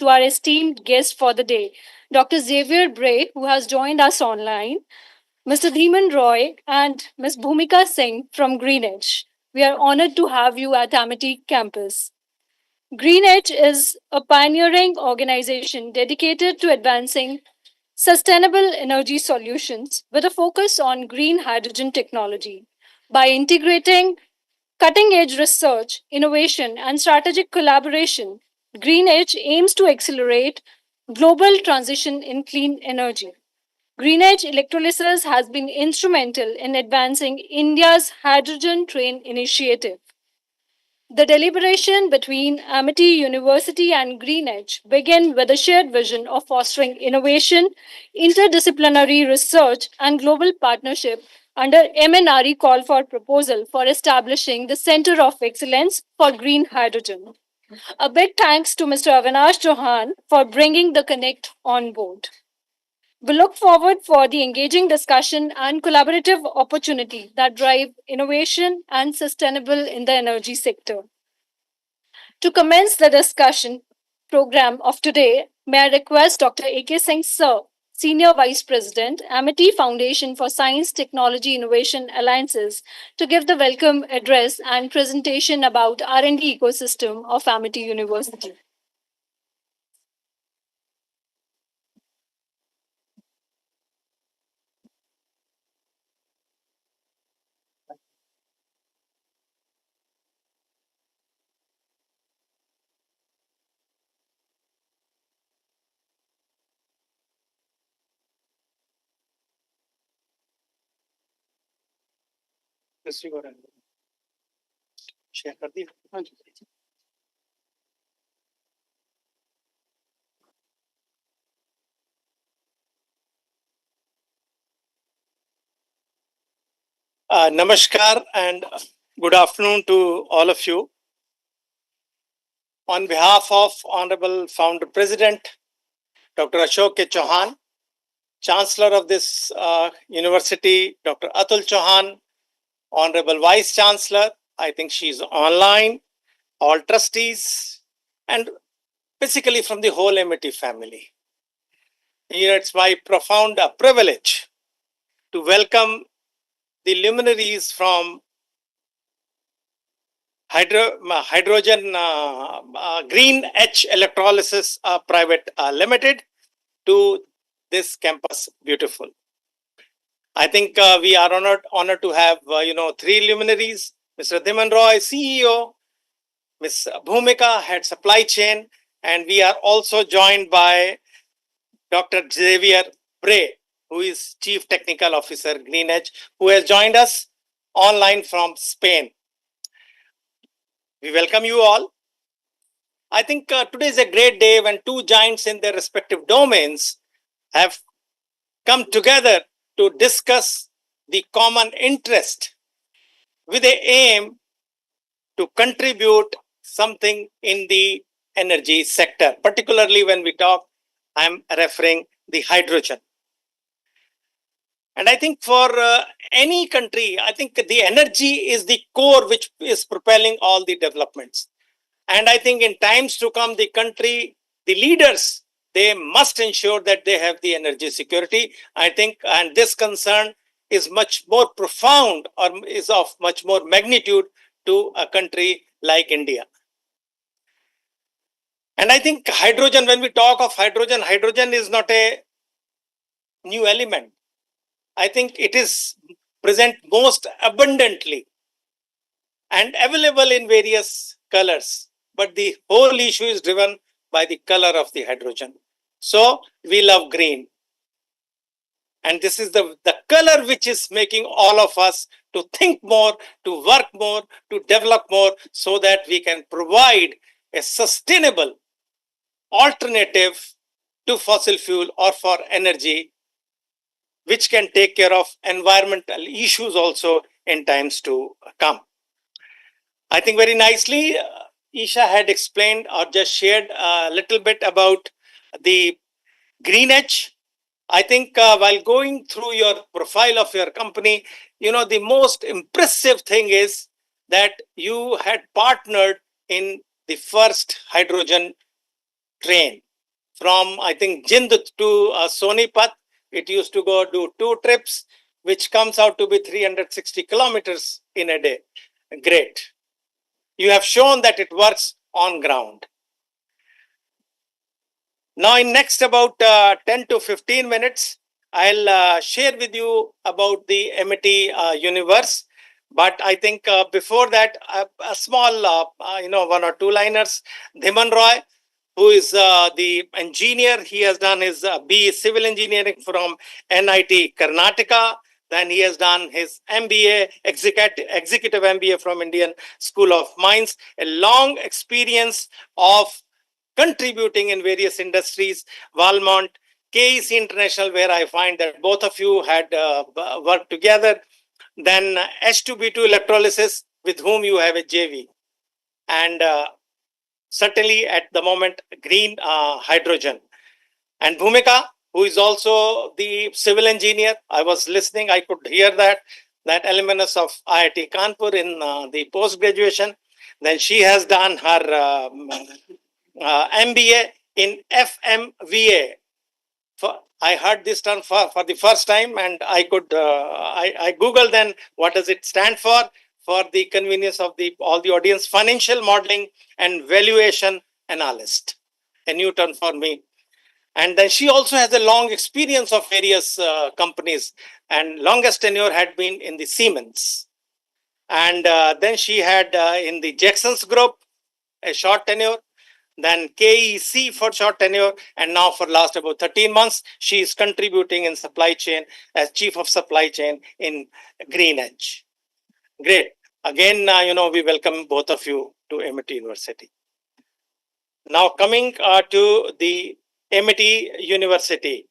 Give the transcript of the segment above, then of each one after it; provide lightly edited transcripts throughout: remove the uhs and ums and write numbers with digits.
to our esteemed guest for the day, Dr. Xavier Bray, who has joined us online, Mr. Dhiman Roy, and Ms. Bhumika Singh from GreenH. We are honored to have you at Amity campus. GreenH is a pioneering organization dedicated to advancing sustainable energy solutions with a focus on green hydrogen technology. By integrating cutting edge research, innovation, and strategic collaboration, GreenH aims to accelerate global transition in clean energy. GreenH Electrolysis has been instrumental in advancing India's hydrogen train initiative. The deliberation between Amity University and GreenH began with a shared vision of fostering innovation, interdisciplinary research, and global partnership under MNRE call for proposal for establishing the Center of Excellence for Green Hydrogen. A big thanks to Mr. Avinash Chauhan for bringing the Connect on board. We look forward for the engaging discussion and collaborative opportunity that drive innovation and sustainable in the energy sector. To commence the discussion program of today, may I request Dr. A.K. Singh Sir, Senior Vice President, Amity Foundation for Science, Technology, Innovation Alliances, to give the welcome address and presentation about R&D ecosystem of Amity University. Share कर दिया हाँ जी Namaskar and good afternoon to all of you. On behalf of Honorable Founder President Dr. Ashok K. Chauhan, Chancellor of this university, Dr. Atul Chauhan, Honorable Vice Chancellor, I think she's online, all trustees, and basically from the whole Amity family. It's my profound privilege to welcome the luminaries from hydrogen GreenH Electrolysis Private Limited to this campus. Beautiful. I think we are honored to have three luminaries: Mr. Dhiman Roy, CEO, Ms. Bhumika, head supply chain, and we are also joined by Dr. Xavier Bray, who is Chief Technical Officer GreenH, who has joined us online from Spain. We welcome you all. I think today is a great day when two giants in their respective domains have come together to discuss the common interest with the aim to contribute something in the energy sector. Particularly when we talk, I'm referring the hydrogen. And I think for any country, I think the energy is the core which is propelling all the developments. And I think in times to come, the country, the leaders, they must ensure that they have the energy security. I think, and this concern is much more profound or is of much more magnitude to a country like India. And I think hydrogen, when we talk of hydrogen, hydrogen is not a new element. I think it is present most abundantly and available in various colors. But the whole issue is driven by the color of the hydrogen. So we love green. And this is the color which is making all of us to think more, to work more, to develop more, so that we can provide a sustainable alternative to fossil fuel or for energy, which can take care of environmental issues also in times to come. I think very nicely, Isha had explained or just shared a little bit about the GreenH. I think while going through your profile of your company, the most impressive thing is that you had partnered in the first hydrogen train. from, I think, Jind to Sonipat. It used to go do 2 trips, which comes out to be 360 kilometers in a day. Great. You have shown that it works on ground. Now, in next about 10 to 15 minutes, I'll share with you about the MET universe. But I think before that, a small, 1 or 2 liners. Dhiman Roy, who is the engineer, he has done his BE Civil Engineering from NIT Karnataka. Then he has done his MBA, executive MBA from Indian School of Mines. A long experience of contributing in various industries. Walmart, KEC International, where I find that both of you had worked together. Then H2B2 Electrolysis, with whom you have a JV. And certainly at the moment, green hydrogen. And Bhumika, who is also the civil engineer, I was listening, I could hear that alumnus of IIT Kanpur in the post-graduation. Then she has done her MBA in FMVA. I heard this term for the first time, and I googled then what does it stand for the convenience of all the audience. Financial modeling and valuation analyst, a new term for me. And then she also has a long experience of various companies, and longest tenure had been in the Siemens. And then she had in the Jackson's Group a short tenure, then KEC for short tenure, and now for last about 13 months, she is contributing in supply chain as chief of supply chain in GreenH. Great. Again, we welcome both of you to MET University. Now coming to the MET University.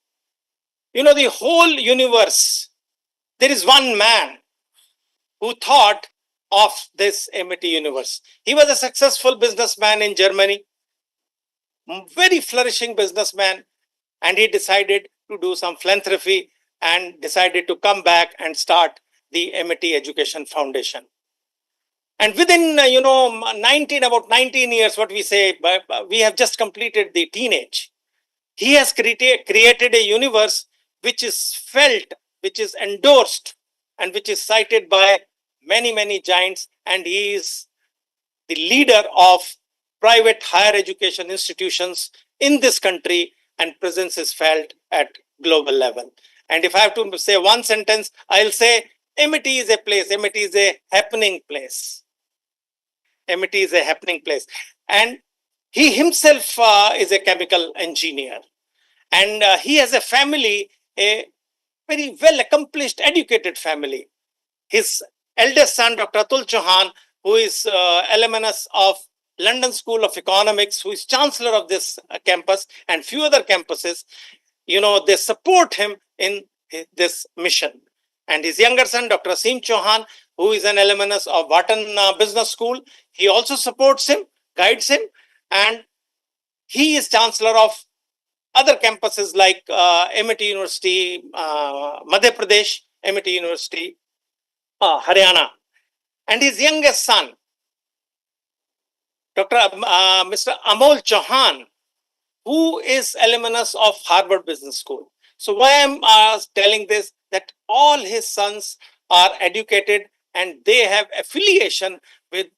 The whole universe, there is one man who thought of this MET universe. He was a successful businessman in Germany, very flourishing businessman, and he decided to do some philanthropy and decided to come back and start the MET Education Foundation. And within, about 19 years, what we say, we have just completed the teenage. He has created a universe which is felt, which is endorsed, and which is cited by many, many giants. And he is the leader of private higher education institutions in this country, and presence is felt at global level. And if I have to say one sentence, I'll say MET is a place, MET is a happening place. MET is a happening place. And he himself is a chemical engineer. And he has a family, a very well accomplished, educated family. His eldest son, Dr. Atul Chauhan, who is alumnus of London School of Economics, who is chancellor of this campus and few other campuses, they support him in this mission. And his younger son, Dr. Asim Chauhan, who is an alumnus of Wharton Business School, he also supports him, guides him, and he is chancellor of other campuses like MET University, Madhya Pradesh, MET University, Haryana. And his youngest son, Mr. Amol Chauhan, who is alumnus of Harvard Business School. So why I'm telling this, that all his sons are educated and they have affiliation with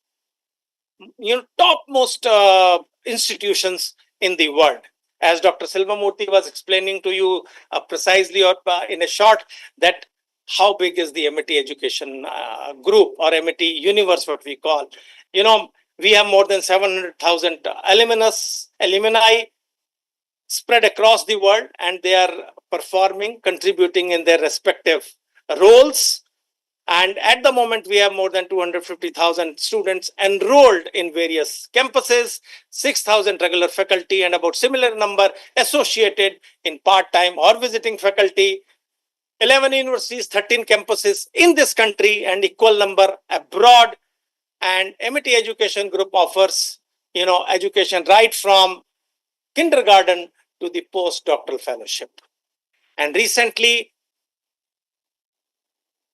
topmost institutions in the world. As Dr. Silvamurthy was explaining to you precisely or in a short, that how big is the MET education group or MET universe, what we call. We have more than 700,000 alumni spread across the world, and they are performing, contributing in their respective roles. And at the moment, we have more than 250,000 students enrolled in various campuses, 6,000 regular faculty, and about similar number associated in part-time or visiting faculty. 11 universities, 13 campuses in this country, and equal number abroad. And MET Education Group offers, education right from kindergarten to the postdoctoral fellowship. And recently,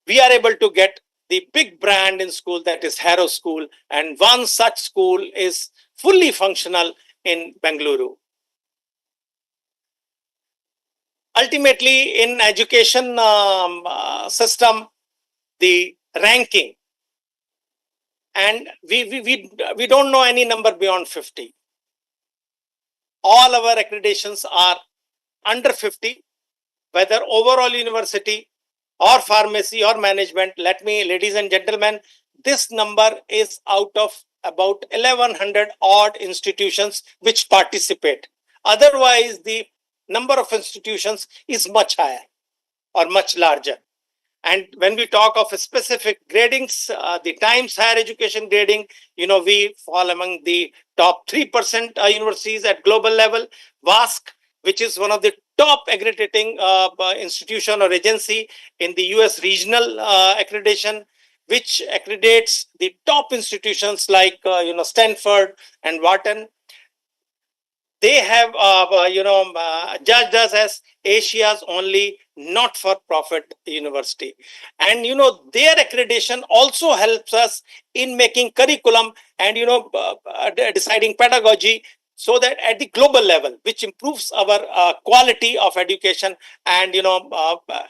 we are able to get the big brand in school, that is Harrow School, and one such school is fully functional in Bengaluru. ultimately in education system, the ranking, and we don't know any number beyond 50. All our accreditations are under 50, whether overall university or pharmacy or management. Let me, ladies and gentlemen, this number is out of about 1100 odd institutions which participate. Otherwise, the number of institutions is much higher or much larger. And when we talk of specific gradings, the Times Higher Education grading, we fall among the top 3% universities at global level. WASC, which is one of the top accrediting institution or agency in the US regional accreditation, which accreditates the top institutions like Stanford and Wharton. They have judged us as Asia's only not-for-profit university, and their accreditation also helps us in making curriculum and deciding pedagogy, so that at the global level, which improves our quality of education and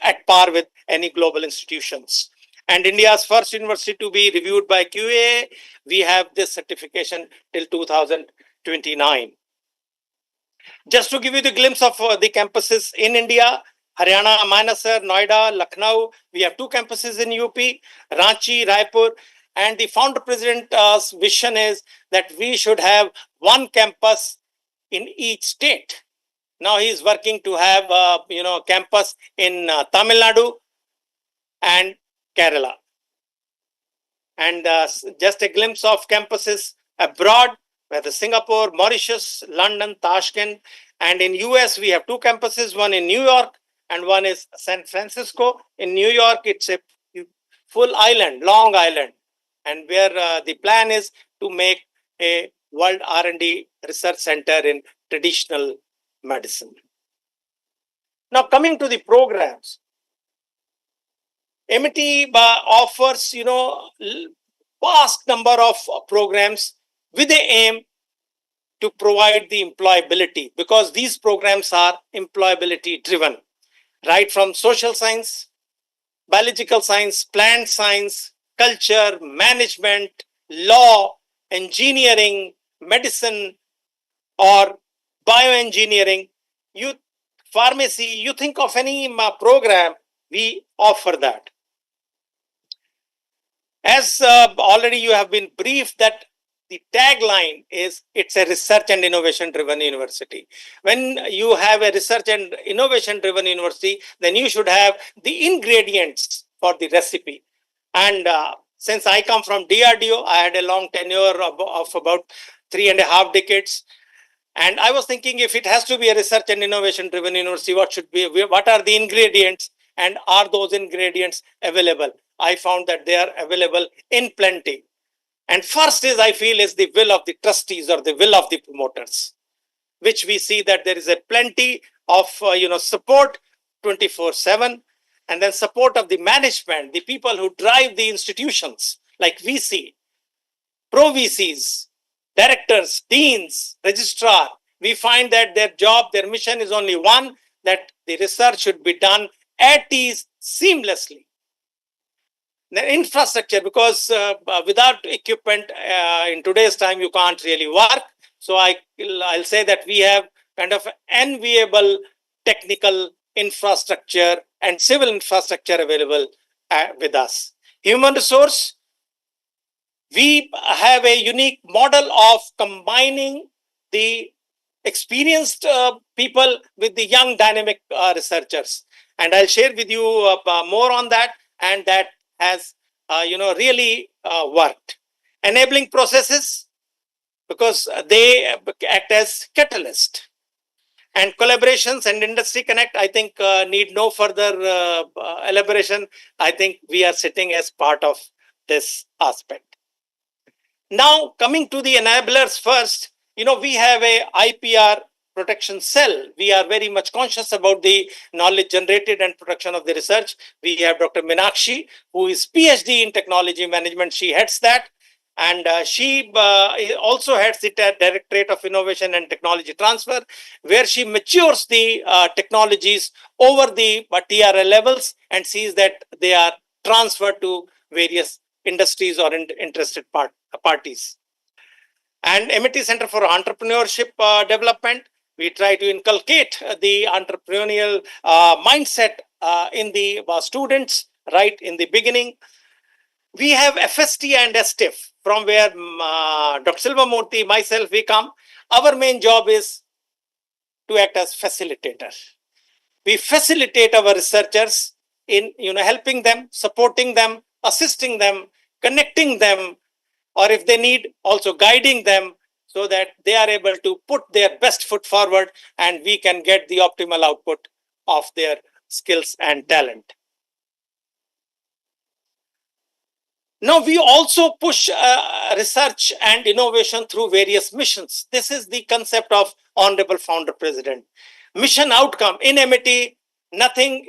at par with any global institutions. And India's first university to be reviewed by QA, we have this certification till 2029. Just to give you the glimpse of the campuses in India, Haryana, Manesar, Noida, Lucknow, we have 2 campuses in UP, Ranchi, Raipur, and the founder president's vision is that we should have 1 campus in each state. Now he is working to have campus in Tamil Nadu and Kerala. And just a glimpse of campuses abroad, whether Singapore, Mauritius, London, Tashkent, and in US we have 2 campuses, one in New York and one is San Francisco. In New York, it's a full island, Long Island, and where the plan is to make a World R&D Research Center in traditional medicine. Now, coming to the programs, MIT offers, vast number of programs with the aim to provide the employability, because these programs are employability driven, right from social science, biological science, plant science, culture, management, law, engineering, medicine, or bioengineering, pharmacy, you think of any program, we offer that. As already you have been briefed that the tagline is, it's a research and innovation driven university. When you have a research and innovation driven university, then you should have the ingredients for the recipe. And since I come from DRDO, I had a long tenure of about 3.5 decades. And I was thinking, if it has to be a research and innovation driven university, what are the ingredients, and are those ingredients available? I found that they are available in plenty. And first is, I feel, is the will of the trustees or the will of the promoters, which we see that there is a plenty of support 24/7, and then support of the management, the people who drive the institutions like VC, pro VCs, directors, deans, registrar. We find that their job, their mission is only one, that the research should be done at ease, seamlessly. The infrastructure, because without equipment in today's time, you can't really work. So I'll say that we have kind of enviable technical infrastructure and civil infrastructure available with us. Human resource, we have a unique model of combining the experienced people with the young dynamic researchers. And I'll share with you more on that, and that has really worked. Enabling processes, because they act as catalyst. And collaborations and industry connect, I think need no further elaboration. I think we are sitting as part of this aspect. Now, coming to the enablers first, we have a IPR protection cell. We are very much conscious about the knowledge generated and production of the research. We have Dr. Meenakshi, who is PhD in technology management. She heads that. And she also heads the Directorate of Innovation and Technology Transfer, where she matures the technologies over the TRL levels and sees that they are transferred to various industries or interested parties. And MIT Center for Entrepreneurship Development, we try to inculcate the entrepreneurial mindset in the students right in the beginning. We have FST and STIF, from where Dr. Silvamurthy, myself, we come. Our main job is to act as facilitator. We facilitate our researchers in helping them, supporting them, assisting them, connecting them, or if they need, also guiding them so that they are able to put their best foot forward and we can get the optimal output of their skills and talent. Now, we also push research and innovation through various missions. This is the concept of Honorable Founder President. Mission outcome in MIT, nothing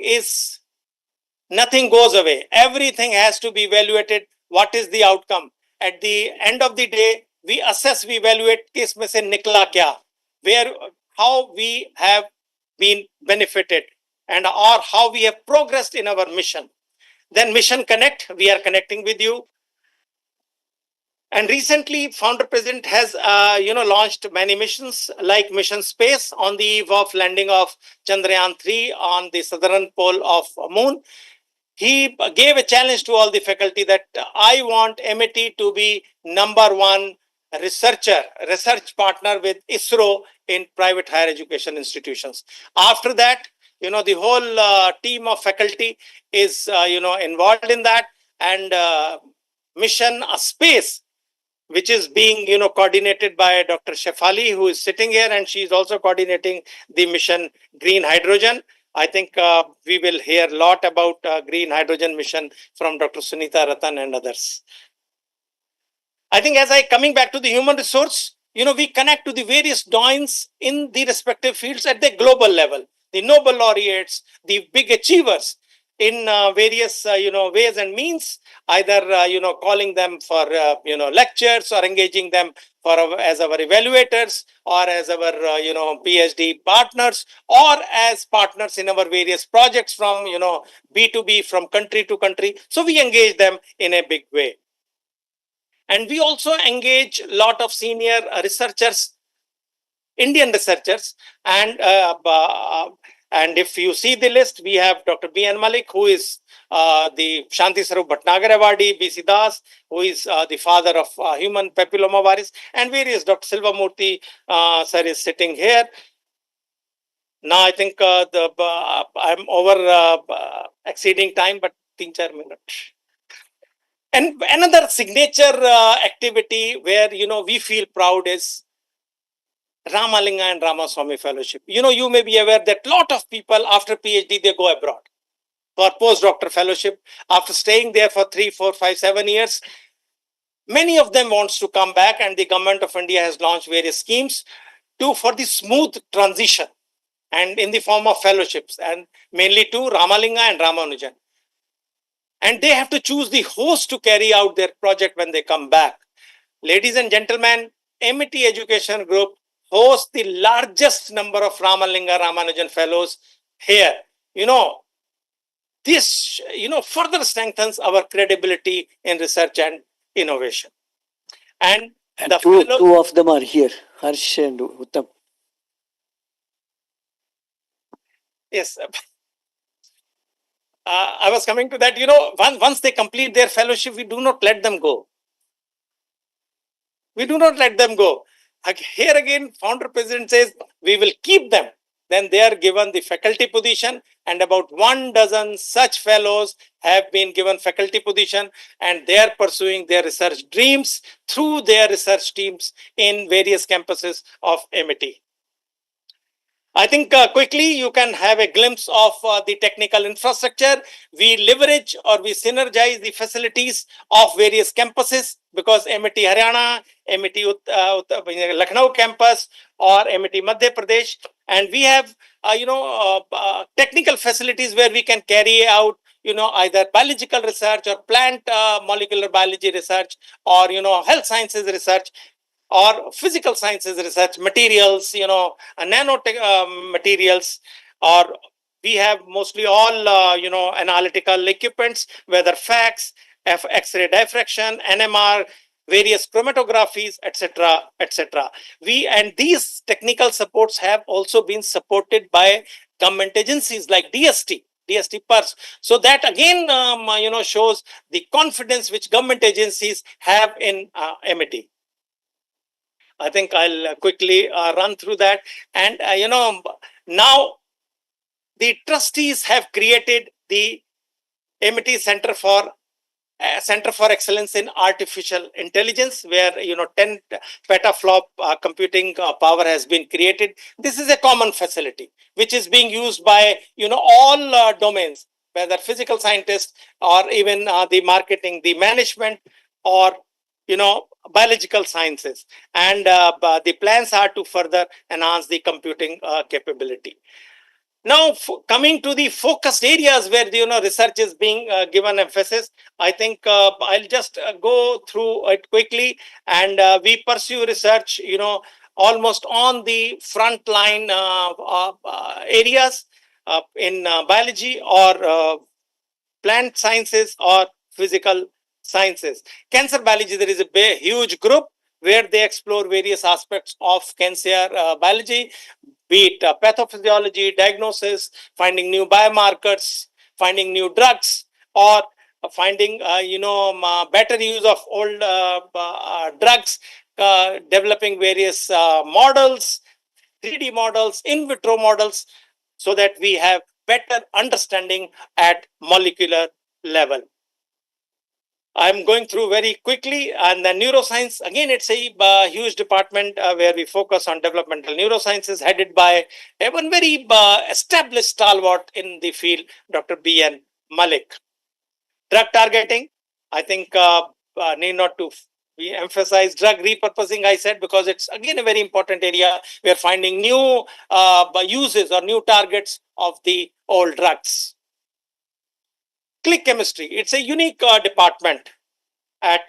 goes away. Everything has to be evaluated. What is the outcome? At the end of the day, we assess, we evaluate, किस में से निकला क्या, where, how we have been benefited, and or how we have progressed in our mission. Then Mission Connect, we are connecting with you. And recently, Founder President has launched many missions like Mission Space on the eve of landing of Chandrayaan-3 on the southern pole of Moon. He gave a challenge to all the faculty that I want MIT to be #1 research partner with ISRO in private higher education institutions. After that, the whole team of faculty is, involved in that, and Mission Space, which is being, coordinated by Dr. Shefali, who is sitting here, and she is also coordinating the mission Green Hydrogen. I think we will hear a lot about Green Hydrogen mission from Dr. Sunita Ratan and others. I think as coming back to the human resource, we connect to the various domains in the respective fields at the global level, the Nobel laureates, the big achievers in various, ways and means, either, calling them for, lectures or engaging them as our evaluators or as our, PhD partners or as partners in our various projects from, B2B, from country to country. So we engage them in a big way. And we also engage a lot of senior researchers, Indian researchers, and if you see the list, we have Dr. B.N. Malik, who is the Shanti Sarup Bhatnagar Awardee, B.C. Das, who is the father of human papilloma virus, and various. Dr. Silvamurthy sir is sitting here. Now I think I'm over exceeding time, but 3-4 minutes. And another signature activity where we feel proud is Ramalinga and Ramaswamy Fellowship. You may be aware that a lot of people after PhD, they go abroad for postdoctoral fellowship. After staying there for 3, 4, 5, 7 years, many of them wants to come back, and the government of India has launched various schemes for the smooth transition and in the form of fellowships, and mainly to Ramalinga and Ramanujan. And they have to choose the host to carry out their project when they come back. Ladies and gentlemen, MIT Education Group hosts the largest number of Ramalinga Ramanujan fellows here. This, further strengthens our credibility in research and innovation. And the two of them are here, Harsh and Uttam. Yes. I was coming to that. Once they complete their fellowship, we do not let them go. We do not let them go. Here again, Founder President says we will keep them. Then they are given the faculty position, and about 12 such fellows have been given faculty position, and they are pursuing their research dreams through their research teams in various campuses of MIT. I think quickly you can have a glimpse of the technical infrastructure. We leverage or we synergize the facilities of various campuses, because MIT Haryana, MIT Lucknow campus, or MIT Madhya Pradesh, and we have technical facilities where we can carry out either biological research or plant molecular biology research, or health sciences research, or physical sciences research, materials, materials, or we have mostly all analytical equipments, whether fax, X-ray diffraction, NMR, various chromatographies, etc., etc. And these technical supports have also been supported by government agencies like DST PERS. So that again, shows the confidence which government agencies have in MET. I think I'll quickly run through that. And, now the trustees have created the MET Center for Excellence in Artificial Intelligence, where 10 petaflop computing power has been created. This is a common facility which is being used by all domains, whether physical scientists or even the marketing, the management, or biological sciences. And the plans are to further enhance the computing capability. Now, coming to the focused areas where research is being given emphasis, I think I'll just go through it quickly. And we pursue research, almost on the front line areas in biology or plant sciences or physical sciences. Cancer biology, there is a huge group where they explore various aspects of cancer biology, be it pathophysiology, diagnosis, finding new biomarkers, finding new drugs, or finding better use of old drugs, developing various models, 3D models, in vitro models, so that we have better understanding at molecular level. I'm going through very quickly. And the neuroscience, again, it's a huge department where we focus on developmental neurosciences, headed by one very established stalwart in the field, Dr. B.N. Malik. Drug targeting, I think need not to we emphasize drug repurposing, I said, because it's again a very important area. We are finding new uses or new targets of the old drugs. Click chemistry, it's a unique department at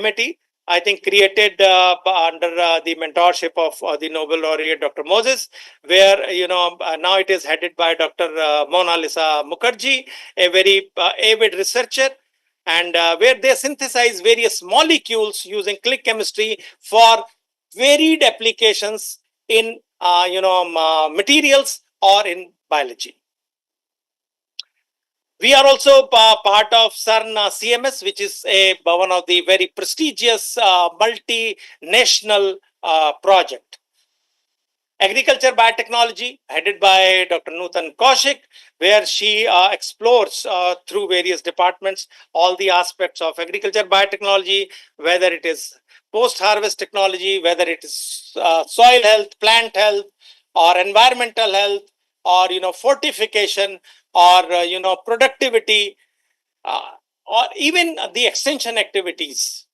MET, I think created under the mentorship of the Nobel laureate Dr. Moses, where now it is headed by Dr. Mona Lisa Mukherjee, a very avid researcher, and where they synthesize various molecules using click chemistry for varied applications in materials or in biology. We are also part of CERN CMS, which is one of the very prestigious multinational project. Agriculture biotechnology, headed by Dr. Nutan Kaushik, where she explores through various departments all the aspects of agriculture biotechnology, whether it is post-harvest technology, whether it is soil health, plant health, or environmental health, or fortification, or productivity, or even the extension activities.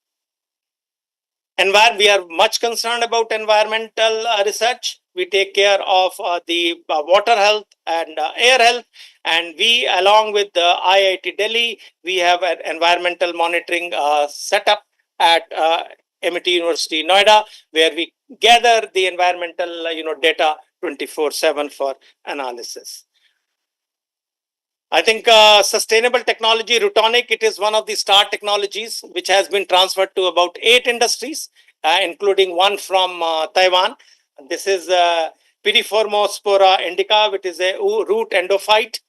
We are much concerned about environmental research. We take care of the water health and air health, and we, along with the IIT Delhi, we have an environmental monitoring setup at MET University Noida, where we gather the environmental data 24/7 for analysis. I think sustainable technology, Rutonic, it is one of the star technologies which has been transferred to about 8 industries, including one from Taiwan. This is Piriformospora indica, which is a root endophyte,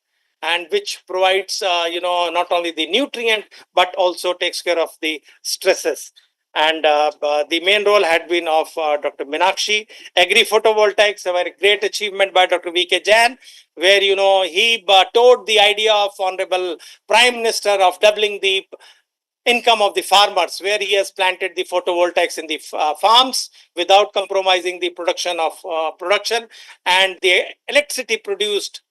and which provides, not only the nutrient, but also takes care of the stresses. And the main role had been of Dr. Minakshi. Agri photovoltaics, a very great achievement by Dr. V.K. Jain, where he touted the idea of Honorable Prime Minister of doubling the income of the farmers, where he has planted the photovoltaics in the farms without compromising the production of production, and the electricity produced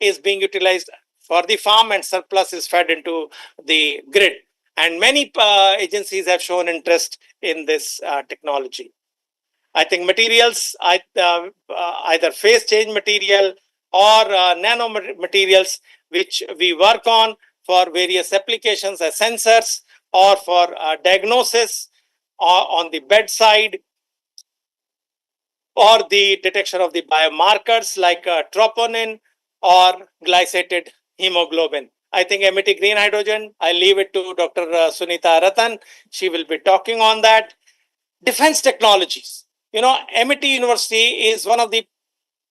is being utilized for the farm, and surplus is fed into the grid. And many agencies have shown interest in this technology. I think materials, either phase change material or nano materials, which we work on, for various applications as sensors or for diagnosis or on the bedside, or the detection of the biomarkers like troponin or glycated hemoglobin. I think MET green hydrogen, I leave it to Dr. Sunita Ratan. She will be talking on that. Defense technologies. MET University is one of the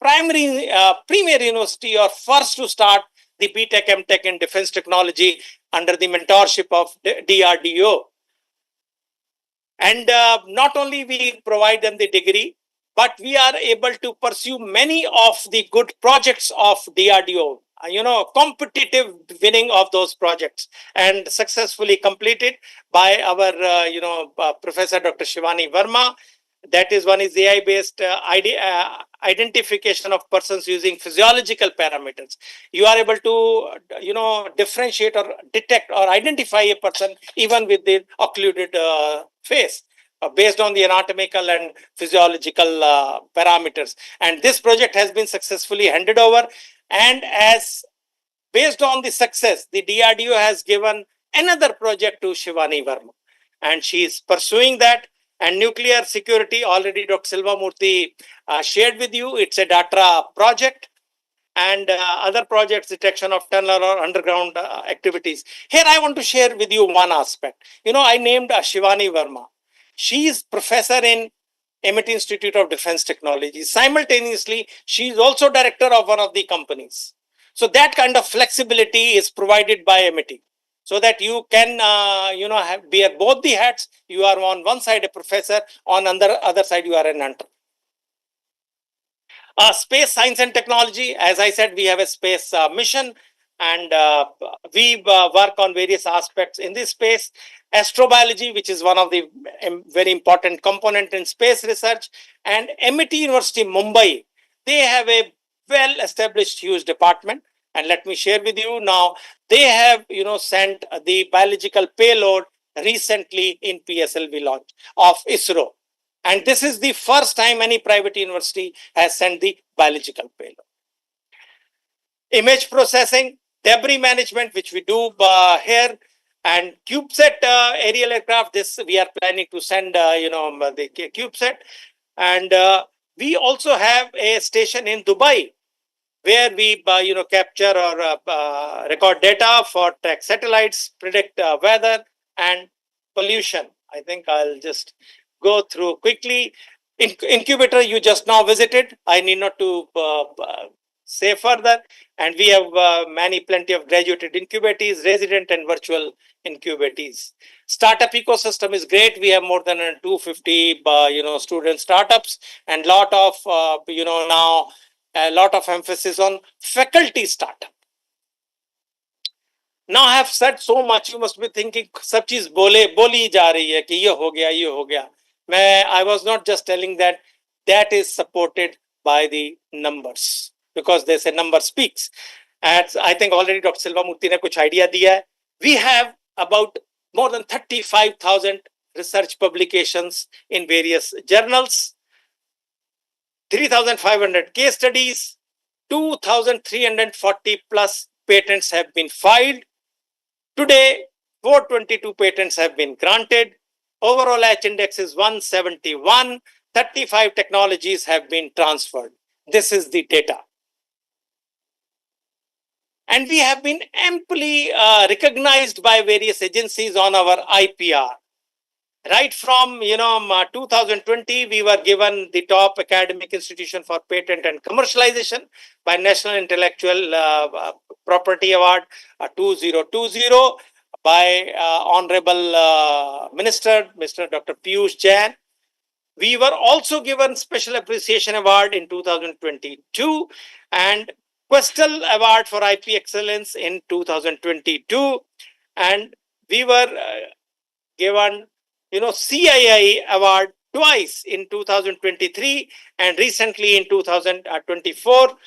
premier university or first to start the BTech, MTech in defense technology under the mentorship of DRDO. And not only we provide them the degree, but we are able to pursue many of the good projects of DRDO, competitive winning of those projects and successfully completed by our, Professor Dr. Shivani Verma. That is, one is AI-based identification of persons using physiological parameters. You are able to, differentiate or detect or identify a person even with the occluded face based on the anatomical and physiological parameters. And this project has been successfully handed over. And as based on the success, the DRDO has given another project to Shivani Verma. And she is pursuing that. And nuclear security, already Dr. Silva Murthy shared with you, it's a DATRA project. And other projects, detection of tunnel or underground activities. Here I want to share with you one aspect. I named Shivani Verma. She is professor in MET Institute of Defense Technology. Simultaneously, she is also director of one of the companies. So that kind of flexibility is provided by MET, so that you can, wear both the hats. You are on one side a professor, on other side you are an entrepreneur. Space science and technology, as I said, we have a space mission, and we work on various aspects in this space. Astrobiology, which is one of the very important component in space research, and MET University Mumbai, they have a well-established huge department. And let me share with you now, they have sent the biological payload recently in PSLV launch of ISRO. And this is the first time any private university has sent the biological payload. Image processing, debris management, which we do here, and CubeSat aerial aircraft. This we are planning to send, the CubeSat. And we also have a station in Dubai where we, capture or record data for track satellites, predict weather and pollution. I think I'll just go through quickly. Incubator you just now visited. I need not to say further. And we have plenty of graduated incubatees, resident and virtual incubatees. Startup ecosystem is great. We have more than 250, student startups, and lot of, now a lot of emphasis on faculty startup. Now I have said so much, you must be thinking, सब चीज बोली जा रही है कि ये हो गया. I was not just telling that is supported by the numbers, because they say number speaks. As I think already Dr. Silva Murthy ने कुछ idea दिया है. We have about more than 35,000 research publications in various journals, 3,500 case studies, 2,340 plus patents have been filed. Today, 422 patents have been granted. Overall H index is 171. 35 technologies have been transferred. This is the data. And we have been amply recognized by various agencies on our IPR. Right from 2020, we were given the top academic institution for patent and commercialization by National Intellectual Property Award 2020 by Honorable Minister, Mr. Dr. Piyush Jain. We were also given Special Appreciation Award in 2022 and Questel Award for IP Excellence in 2022. And we were given CII award twice in 2023 and recently in 2024,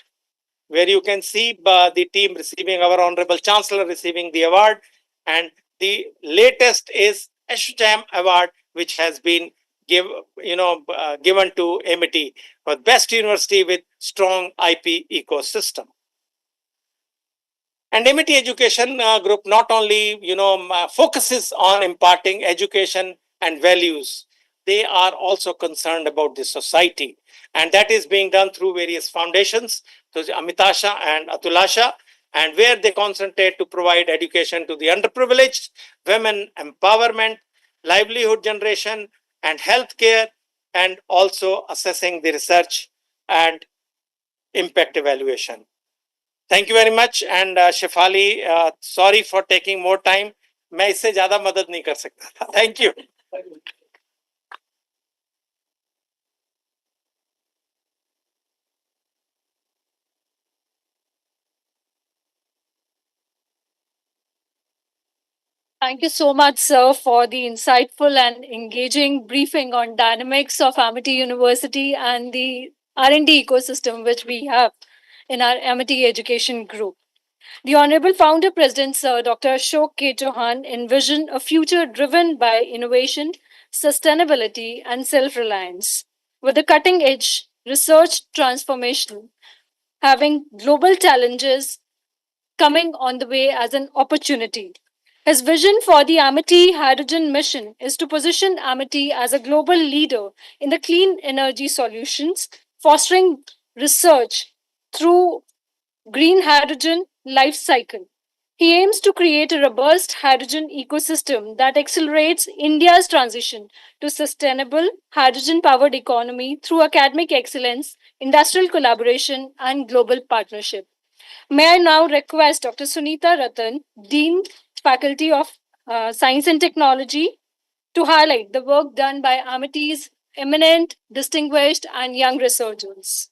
where you can see the team receiving, our Honorable Chancellor receiving the award. And the latest is ASHCHAM award, which has been given to MET for best university with strong IP ecosystem. And MIT Education Group not only, focuses on imparting education and values, they are also concerned about the society. And that is being done through various foundations, so Amitasha and Atulasha, and where they concentrate to provide education to the underprivileged, women empowerment, livelihood generation, and healthcare, and also assessing the research and impact evaluation. Thank you very much. And Shefali, sorry for taking more time. मैं इससे ज्यादा मदद नहीं कर सकता था. Thank you. Thank you so much, sir, for the insightful and engaging briefing on dynamics of Amity University and the R&D ecosystem which we have in our Amity Education Group. The Honorable Founder President, Sir Dr. Ashok K. Chauhan, envisioned a future driven by innovation, sustainability, and self reliance, with a cutting edge research transformation, having global challenges coming on the way as an opportunity. His vision for the Amity Hydrogen Mission is to position Amity as a global leader in the clean energy solutions, fostering research through green hydrogen life cycle. He aims to create a robust hydrogen ecosystem that accelerates India's transition to sustainable hydrogen powered economy through academic excellence, industrial collaboration, and global partnership. May I now request Dr. Sunita Ratan, Dean, Faculty of Science and Technology, to highlight the work done by Amity's eminent, distinguished, and young researchers.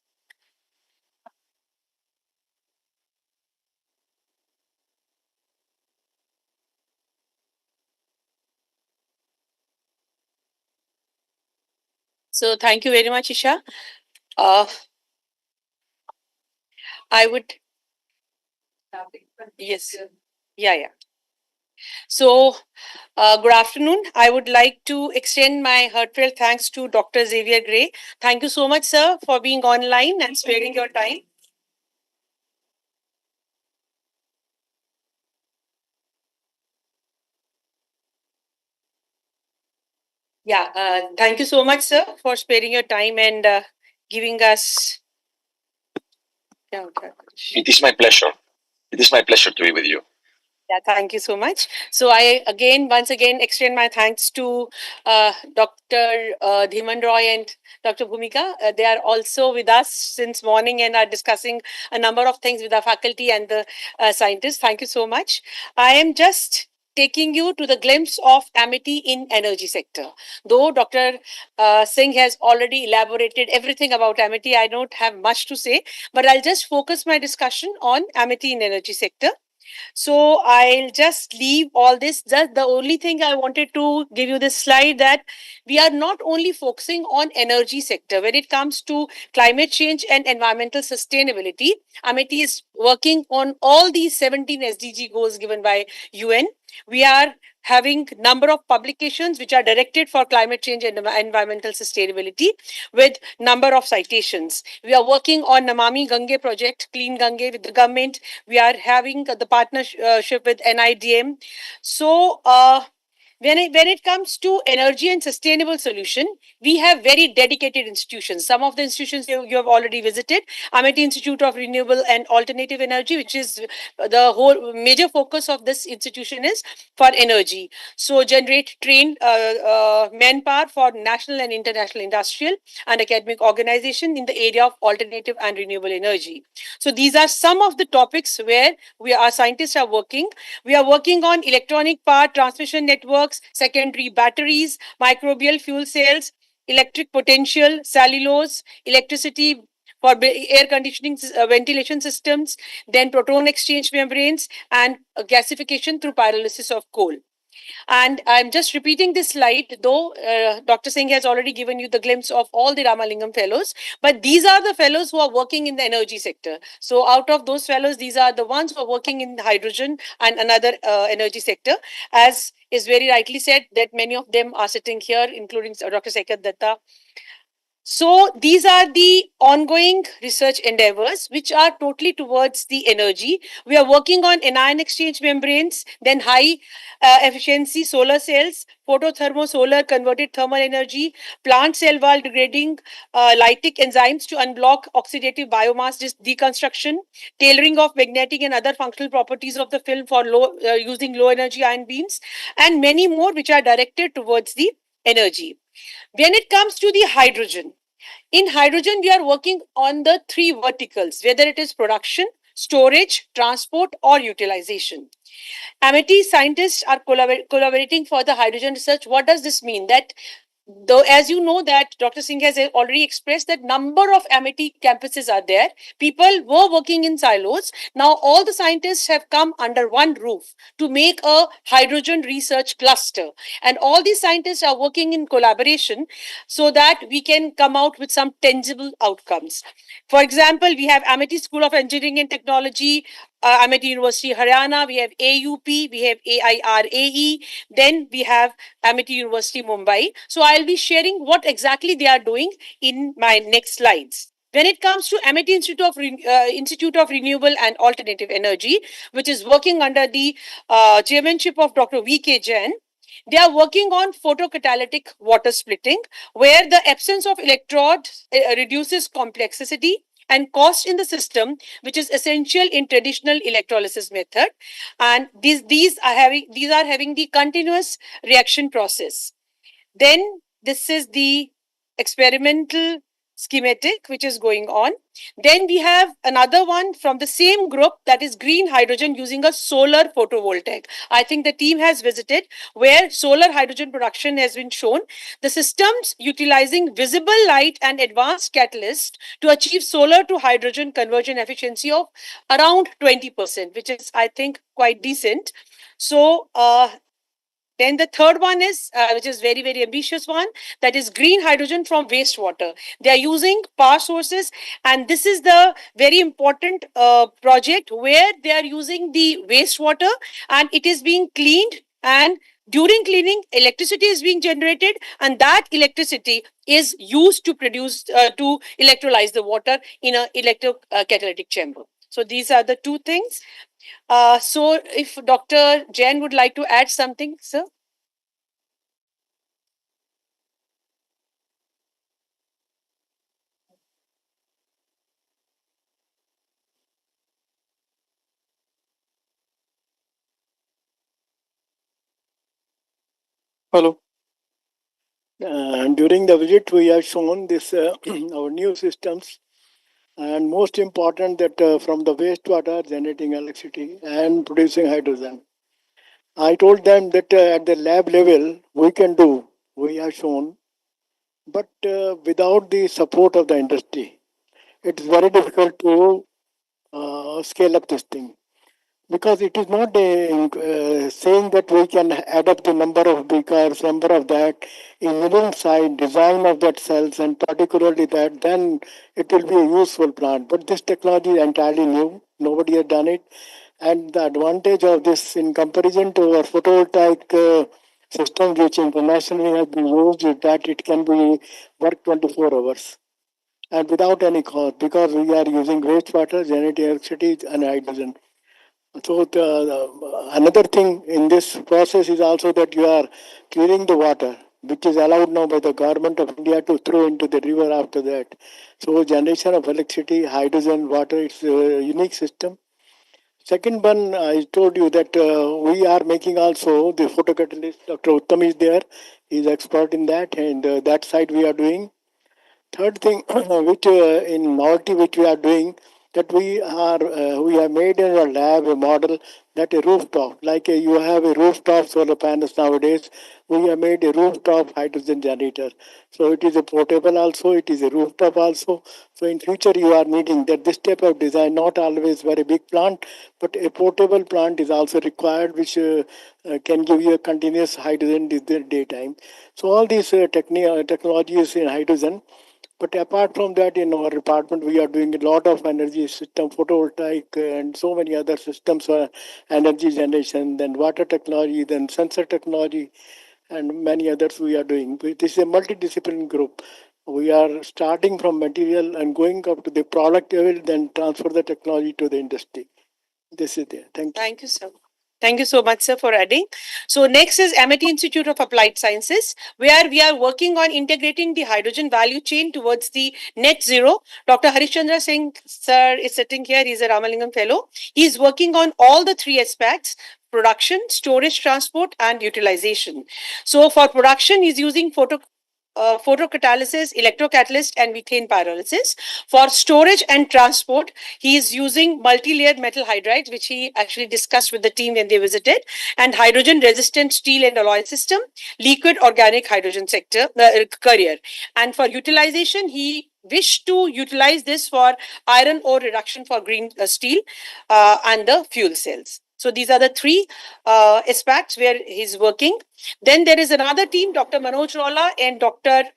So thank you very much, Isha. Uh, I would, yes, yeah. So, good afternoon. I would like to extend my heartfelt thanks to Dr. Xavier Gray. Thank you so much, sir, for being online and sparing your time. Yeah, thank you so much, sir, for sparing your time and giving us. It is my pleasure. It is my pleasure to be with you. Yeah, thank you so much. So I once again extend my thanks to Dr. Dhiman Roy and Dr. Bhumika. They are also with us since morning and are discussing a number of things with our faculty and the scientists. Thank you so much. I am just taking you to the glimpse of Amity in energy sector. Though Dr. Singh has already elaborated everything about Amity, I don't have much to say, but I'll just focus my discussion on Amity in energy sector. So I'll just leave all this. Just the only thing I wanted to give you this slide that we are not only focusing on energy sector when it comes to climate change and environmental sustainability. Amity is working on all these 17 SDG goals given by UN. We are having number of publications which are directed for climate change and environmental sustainability with number of citations. We are working on Namami Gange project, Clean Gange with the government. We are having the partnership with NIDM. So when it comes to energy and sustainable solution, we have very dedicated institutions. Some of the institutions you have already visited. Amity Institute of Renewable and Alternative Energy, which is the whole major focus of this institution is for energy. So generate trained manpower for national and international industrial and academic organization in the area of alternative and renewable energy. So these are some of the topics where our scientists are working. We are working on electronic power transmission networks, secondary batteries, microbial fuel cells, electric potential, cellulose, electricity for air conditioning, ventilation systems, then proton exchange membranes, and gasification through pyrolysis of coal. And I'm just repeating this slide, though Dr. Singh has already given you the glimpse of all the Ramalingam fellows, but these are the fellows who are working in the energy sector. So out of those fellows, these are the ones who are working in hydrogen and another energy sector. As is very rightly said, that many of them are sitting here, including Dr. Sekat Datta, So these are the ongoing research endeavors which are totally towards the energy. We are working on anion exchange membranes, then high efficiency solar cells, photothermo solar converted thermal energy, plant cell wall degrading lytic enzymes to unblock oxidative biomass deconstruction, tailoring of magnetic and other functional properties of the film for using low energy ion beams, and many more which are directed towards the energy. When it comes to the hydrogen, in hydrogen, we are working on the three verticals, whether it is production, storage, transport, or utilization. Amity scientists are collaborating for the hydrogen research. What does this mean? That though, as you know, that Dr. Singh has already expressed that number of Amity campuses are there. People were working in silos. Now all the scientists have come under one roof to make a hydrogen research cluster. And all these scientists are working in collaboration so that we can come out with some tangible outcomes. For example, we have Amity School of Engineering and Technology, Amity University, Haryana, we have AUP, we have AIRAE, then we have Amity University, Mumbai. So I'll be sharing what exactly they are doing in my next slides. When it comes to Amity Institute of Renewable and Alternative Energy, which is working under the chairmanship of Dr. V.K. Jain, they are working on photocatalytic water splitting, where the absence of electrode reduces complexity and cost in the system, which is essential in traditional electrolysis method. And these are having the continuous reaction process. Then this is the experimental schematic which is going on. Then we have another one from the same group, that is green hydrogen using a solar photovoltaic. I think the team has visited where solar hydrogen production has been shown. The systems utilizing visible light and advanced catalyst to achieve solar to hydrogen conversion efficiency of around 20%, which is, I think, quite decent. So then the third one is, which is very, very ambitious one, that is green hydrogen from wastewater. They are using power sources, and this is the very important project where they are using the wastewater and it is being cleaned, and during cleaning, electricity is being generated, and that electricity is used to produce, to electrolyze the water in a electrocatalytic chamber. So these are the two things. So if Dr. Jain would like to add something, sir. Hello. During the visit, we have shown this our new systems, and most important that from the wastewater generating electricity and producing hydrogen. I told them that at the lab level we can do. We have shown, but without the support of the industry, it is very difficult to scale up this thing. Because it is not saying that we can add up the number of beakers, number of that, engineering side, design of that cells, and particularly that, then it will be a useful plant. But this technology is entirely new. Nobody has done it. And the advantage of this in comparison to our photovoltaic system, which internationally has been used, is that it can be work 24 hours and without any cost because we are using wastewater, generating electricity, and hydrogen. So another thing in this process is also that you are clearing the water, which is allowed now by the government of India to throw into the river after that. So generation of electricity, hydrogen, water, it's a unique system. Second one, I told you that we are making also the photocatalyst. Dr. Uttam is there. He's expert in that, and that side we are doing. Third thing, which in novelty which we are doing, that we have made in our lab a model that a rooftop, like you have a rooftop solar panels nowadays, we have made a rooftop hydrogen generator. So it is a portable also, it is a rooftop also. So in future you are needing that this type of design, not always very big plant, but a portable plant is also required, which can give you a continuous hydrogen in the daytime. So all these technologies in hydrogen. But apart from that, in our department, we are doing a lot of energy system, photovoltaic, and so many other systems for energy generation, then water technology, then sensor technology, and many others we are doing. This is a multidisciplinary group. We are starting from material and going up to the product level, then transfer the technology to the industry. This is there. Thank you. Thank you, sir. Thank you so much, sir, for adding. So next is Amity Institute of Applied Sciences, where we are working on integrating the hydrogen value chain towards the net zero. Dr. Harishchandra Singh, sir, is sitting here. He's a Ramalingam Fellow. He's working on all the three aspects: production, storage, transport, and utilization. So for production, he's using photocatalysis, electrocatalyst, and methane pyrolysis. For storage and transport, he is using multi-layered metal hydrides, which he actually discussed with the team when they visited, and hydrogen-resistant steel and alloy system, liquid organic hydrogen sector carrier. And for utilization, he wished to utilize this for iron ore reduction for green steel and the fuel cells. So these are the three aspects where he's working. Then there is another team, Dr. Manoj Rolla and Dr.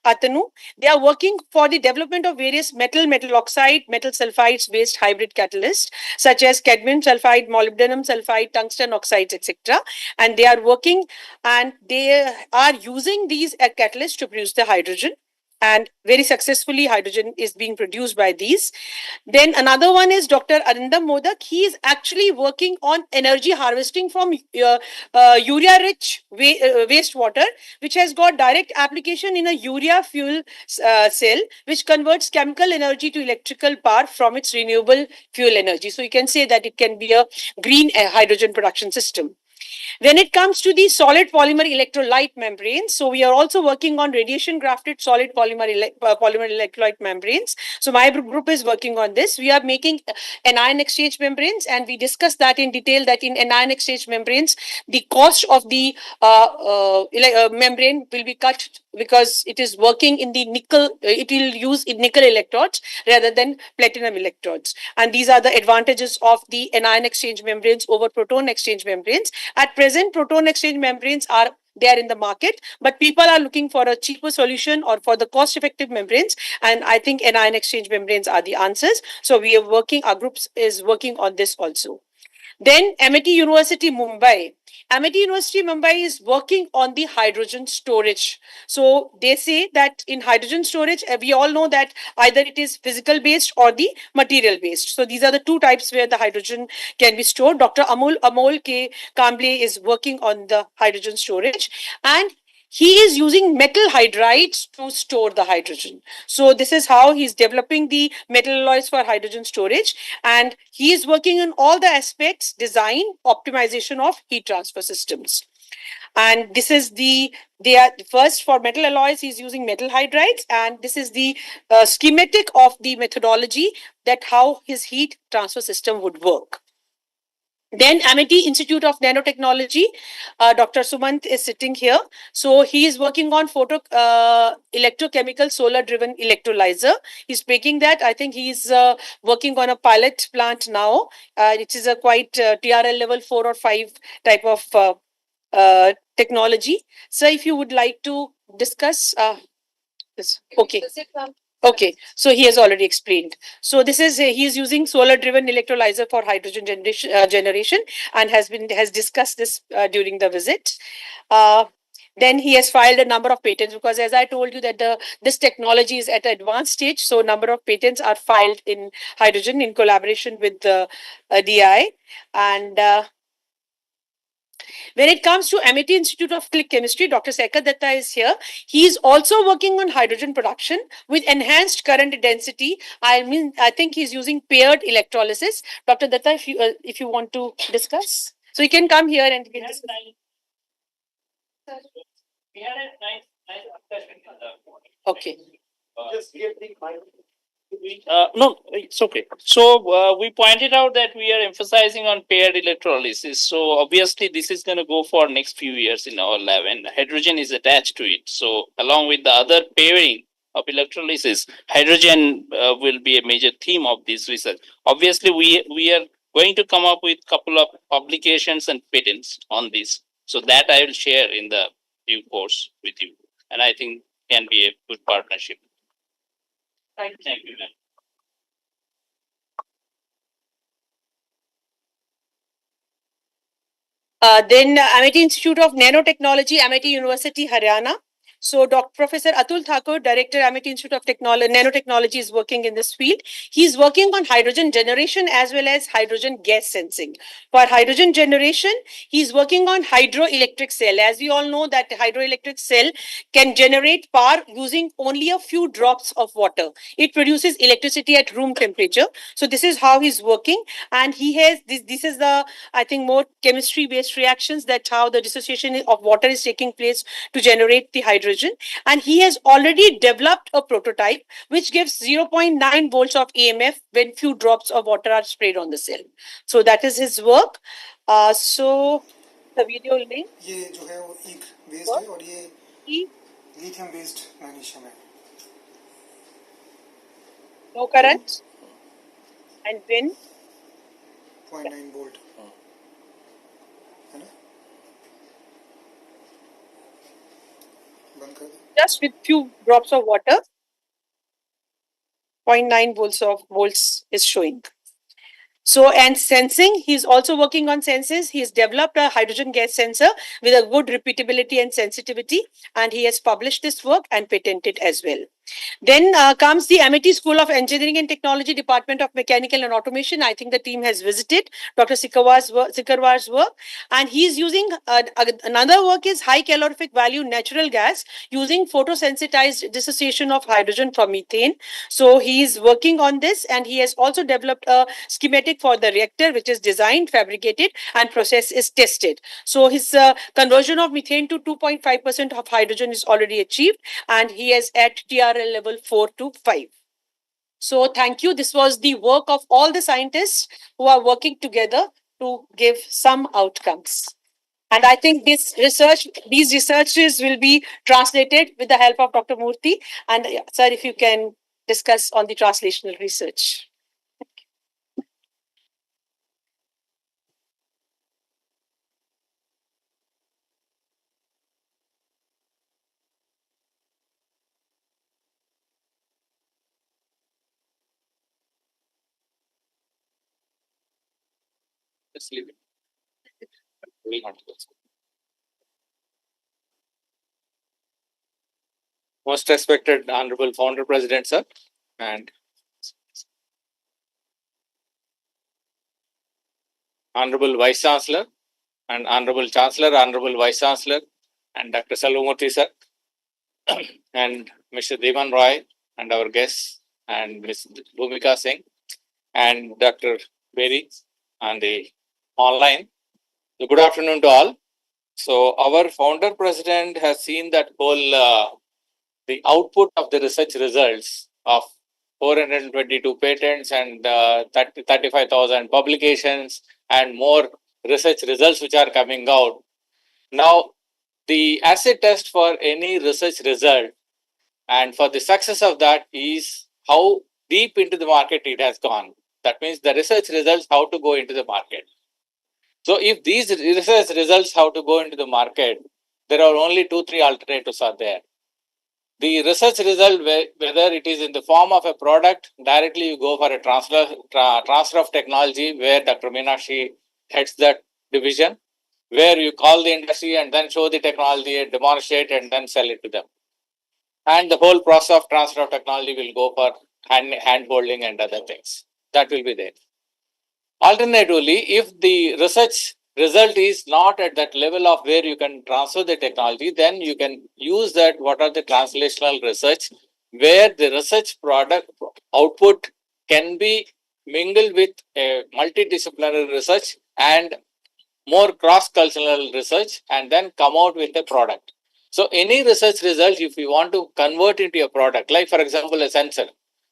Atanu. They are working for the development of various metal oxide, metal sulfides based hybrid catalysts, such as cadmium sulfide, molybdenum sulfide, tungsten oxides, etc. And they are working and they are using these catalysts to produce the hydrogen. And very successfully, hydrogen is being produced by these. Then another one is Dr. Arindam Modak. He is actually working on energy harvesting from urea-rich wastewater, which has got direct application in a urea fuel cell, which converts chemical energy to electrical power from its renewable fuel energy. So you can say that it can be a green hydrogen production system. When it comes to the solid polymer electrolyte membranes, so we are also working on radiation grafted solid polymer electrolyte membranes. So my group is working on this. We are making anion exchange membranes, and we discussed that in detail, that in anion exchange membranes, the cost of the membrane will be cut because it is working in the nickel, it will use nickel electrodes rather than platinum electrodes. And these are the advantages of the anion exchange membranes over proton exchange membranes. At present, proton exchange membranes are there in the market, but people are looking for a cheaper solution or for the cost-effective membranes, and I think anion exchange membranes are the answers. So we are working, our group is working on this also. Then Amity University Mumbai. Amity University Mumbai is working on the hydrogen storage. So they say that in hydrogen storage, we all know that either it is physical based or the material based. So these are the two types where the hydrogen can be stored. Dr. Amol K. Kamble is working on the hydrogen storage, and he is using metal hydrides to store the hydrogen. So this is how he's developing the metal alloys for hydrogen storage, and he is working on all the aspects: design, optimization of heat transfer systems. And this is they are first for metal alloys, he's using metal hydrides, and this is the schematic of the methodology that how his heat transfer system would work. Then Amity Institute of Nanotechnology, Dr. Sumant is sitting here. So he is working on electrochemical solar-driven electrolyzer. He's making that. I think he's working on a pilot plant now. It is a quite TRL level 4 or 5 type of technology. So if you would like to discuss this. Okay. Okay, so he has already explained. So this is he is using solar-driven electrolyzer for hydrogen generation, and has discussed this during the visit. Then he has filed a number of patents, because as I told you that this technology is at an advanced stage. So number of patents are filed in hydrogen in collaboration with the DI. And when it comes to Amity Institute of Click Chemistry, Dr. Sekhar Datta is here. He is also working on hydrogen production with enhanced current density. I think he's using paired electrolysis. Dr. Datta, if you want to discuss, so you can come here and we can discuss. Okay. Just give the mic. No, it's okay. So we pointed out that we are emphasizing on paired electrolysis. So obviously this is going to go for next few years in our lab, and hydrogen is attached to it. So along with the other pairing of electrolysis, hydrogen will be a major theme of this research. Obviously, we are going to come up with couple of publications and patents on this. So that I will share in the due course with you, and I think can be a good partnership. Thank you, ma'am. Then Amity Institute of Nanotechnology, Amity University, Haryana. So Professor Atul Thakur, Director, Amity Institute of Nanotechnology, is working in this field. He's working on hydrogen generation as well as hydrogen gas sensing. For hydrogen generation, he's working on hydroelectric cell. As we all know that hydroelectric cell can generate power using only a few drops of water. It produces electricity at room temperature. So this is how he's working. And he has, this is the, I think, more chemistry based reactions, that how the dissociation of water is taking place to generate the hydrogen. And he has already developed a prototype which gives 0.9 volts of EMF when few drops of water are sprayed on the cell. So that is his work. So the video link. ये जो है वो एक waste है और ये lithium based magnesium है. No current and wind. 0.9 volt है ना. बंद कर दो. Just with few drops of water. 0.9 volts is showing. So, and sensing, he's also working on sensors. He's developed a hydrogen gas sensor with a good repeatability and sensitivity, and he has published this work and patented as well. Then comes the Amity School of Engineering and Technology, Department of Mechanical and Automation. I think the team has visited Dr. Sikarwar's work, and he's using another work is high calorific value natural gas using photosensitized dissociation of hydrogen from methane. So he's working on this, and he has also developed a schematic for the reactor, which is designed, fabricated, and process is tested. So his conversion of methane to 2.5% of hydrogen is already achieved, and he is at TRL level 4 to 5. So thank you. This was the work of all the scientists who are working together to give some outcomes. And I think these researches will be translated with the help of Dr. Murthy. And sir, if you can discuss on the translational research. Just leave it. We'll not go. Most respected Honorable Founder President, sir, and Honorable Vice Chancellor, and Honorable Chancellor, Honorable Vice Chancellor, and Dr. Salvamurthy, sir, and Mr. Devan Roy, and our guests, and Ms. Bhumika Singh, and Dr. Berry on the online. So good afternoon to all. So our founder president has seen that whole the output of the research results of 422 patents and 35,000 publications and more research results which are coming out. Now, the acid test for any research result and for the success of that is how deep into the market it has gone. That means the research results how to go into the market. So if these research results how to go into the market, there are only 2-3 alternatives are there. The research result, whether it is in the form of a product, directly you go for a transfer of technology where Dr. Meenakshi heads that division, where you call the industry and then show the technology, demonstrate and then sell it to them. And the whole process of transfer of technology will go for hand holding and other things. That will be there. Alternatively, if the research result is not at that level of where you can transfer the technology, then you can use that what are the translational research, where the research product output can be mingled with a multidisciplinary research and more cross-cultural research and then come out with a product. So any research result, if you want to convert into a product, like for example, a sensor,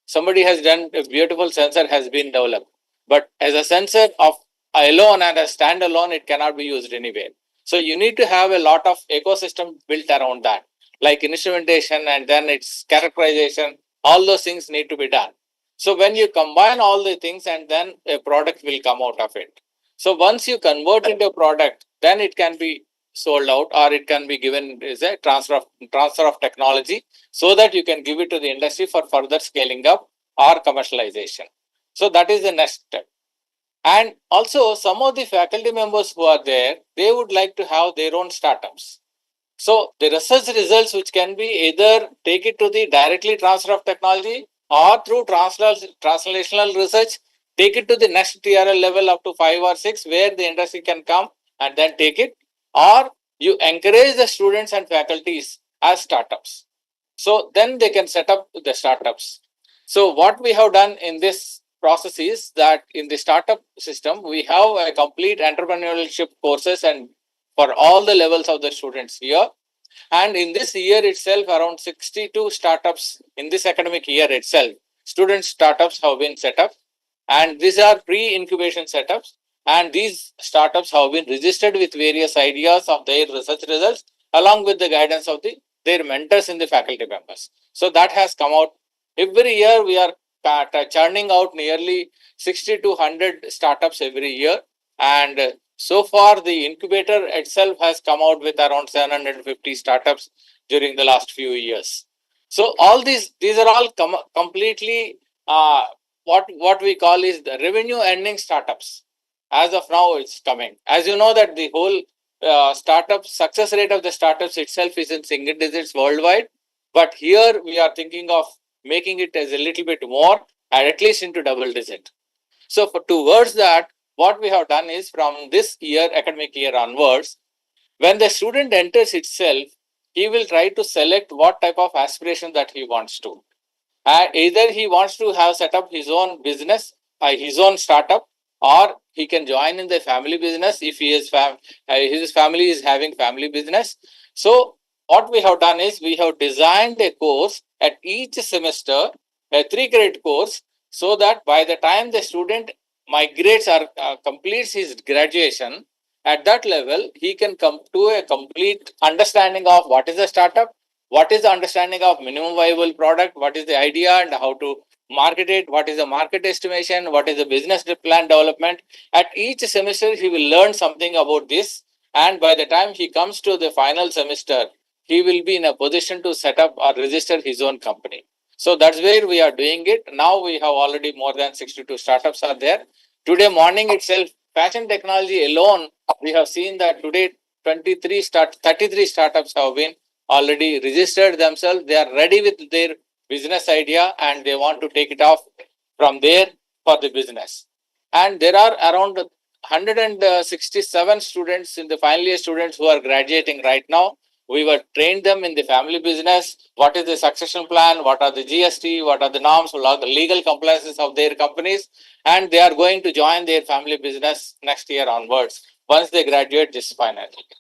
somebody has done a beautiful sensor has been developed, but as a sensor of alone and a standalone, it cannot be used anywhere. So you need to have a lot of ecosystem built around that, like instrumentation and then its characterization, all those things need to be done. So when you combine all the things and then a product will come out of it. So once you convert into a product, then it can be sold out or it can be given as a transfer of technology so that you can give it to the industry for further scaling up or commercialization. So that is the next step. And also some of the faculty members who are there, they would like to have their own startups. So the research results, which can be either take it to the directly transfer of technology or through translational research, take it to the next TRL level up to 5 or 6, where the industry can come and then take it, or you encourage the students and faculties as startups. So then they can set up the startups. So what we have done in this process is that in the startup system, we have a complete entrepreneurship courses and for all the levels of the students here. And in this year itself, around 62 startups in this academic year itself, student startups have been set up. And these are pre-incubation setups. And these startups have been registered with various ideas of their research results, along with the guidance of their mentors in the faculty members. So that has come out. Every year we are churning out nearly 60 to 100 startups every year. And so far, the incubator itself has come out with around 750 startups during the last few years. So all these are all completely what we call is the revenue earning startups. As of now, it's coming. As you know that the whole startup success rate of the startups itself is in single digits worldwide. But here we are thinking of making it as a little bit more, and at least into double digit. So towards that, what we have done is from this year, academic year onwards, when the student enters itself, he will try to select what type of aspiration that he wants to. Either he wants to have set up his own business, his own startup, or he can join in the family business if his family is having family business. So what we have done is we have designed a course at each semester, a 3-credit course, so that by the time the student migrates or completes his graduation, at that level, he can come to a complete understanding of what is a startup, what is the understanding of minimum viable product, what is the idea and how to market it, what is the market estimation, what is the business plan development. At each semester, he will learn something about this. And by the time he comes to the final semester, he will be in a position to set up or register his own company. So that's where we are doing it. Now we have already more than 62 startups are there. Today morning itself, fashion technology alone, we have seen that today 33 startups have been already registered themselves. They are ready with their business idea and they want to take it off from there for the business. And there are around 167 students in the final year students who are graduating right now. We were trained them in the family business. What is the succession plan? What are the GST? What are the norms, legal compliances of their companies? And they are going to join their family business next year onwards once they graduate this final year.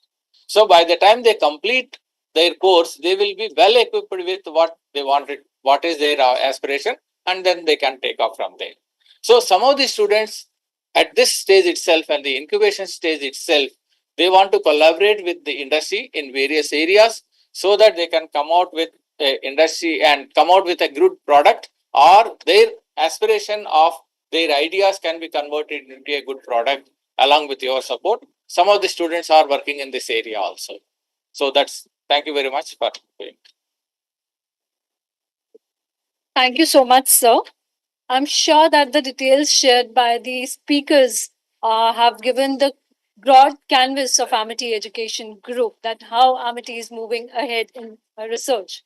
So by the time they complete their course, they will be well equipped with what they wanted, what is their aspiration, and then they can take off from there. So some of the students at this stage itself and the incubation stage itself, they want to collaborate with the industry in various areas so that they can come out with industry and come out with a good product, or their aspiration of their ideas can be converted into a good product along with your support. Some of the students are working in this area also. So thank you very much for doing. Thank you so much, sir. I'm sure that the details shared by the speakers have given the broad canvas of Amity Education Group, that how Amity is moving ahead in research.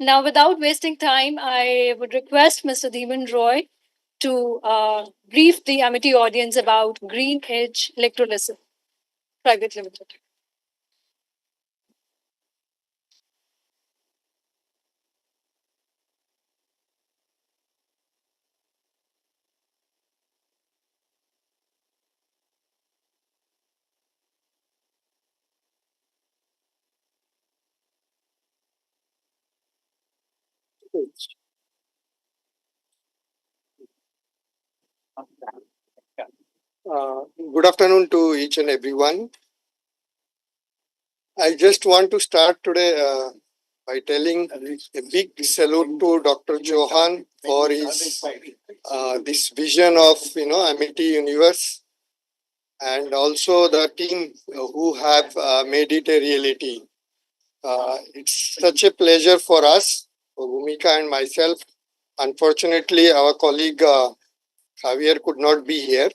Now, without wasting time, I would request Mr. Dhiman Roy to brief the Amity audience about GreenH Electrolysis Private Limited. Good afternoon to each and everyone. I just want to start today by telling a big salute to Dr. Chauhan for his this vision of Amity Universe, and also the team who have made it a reality. It's such a pleasure for us, for Bhumika and myself. Unfortunately, our colleague Javier could not be here.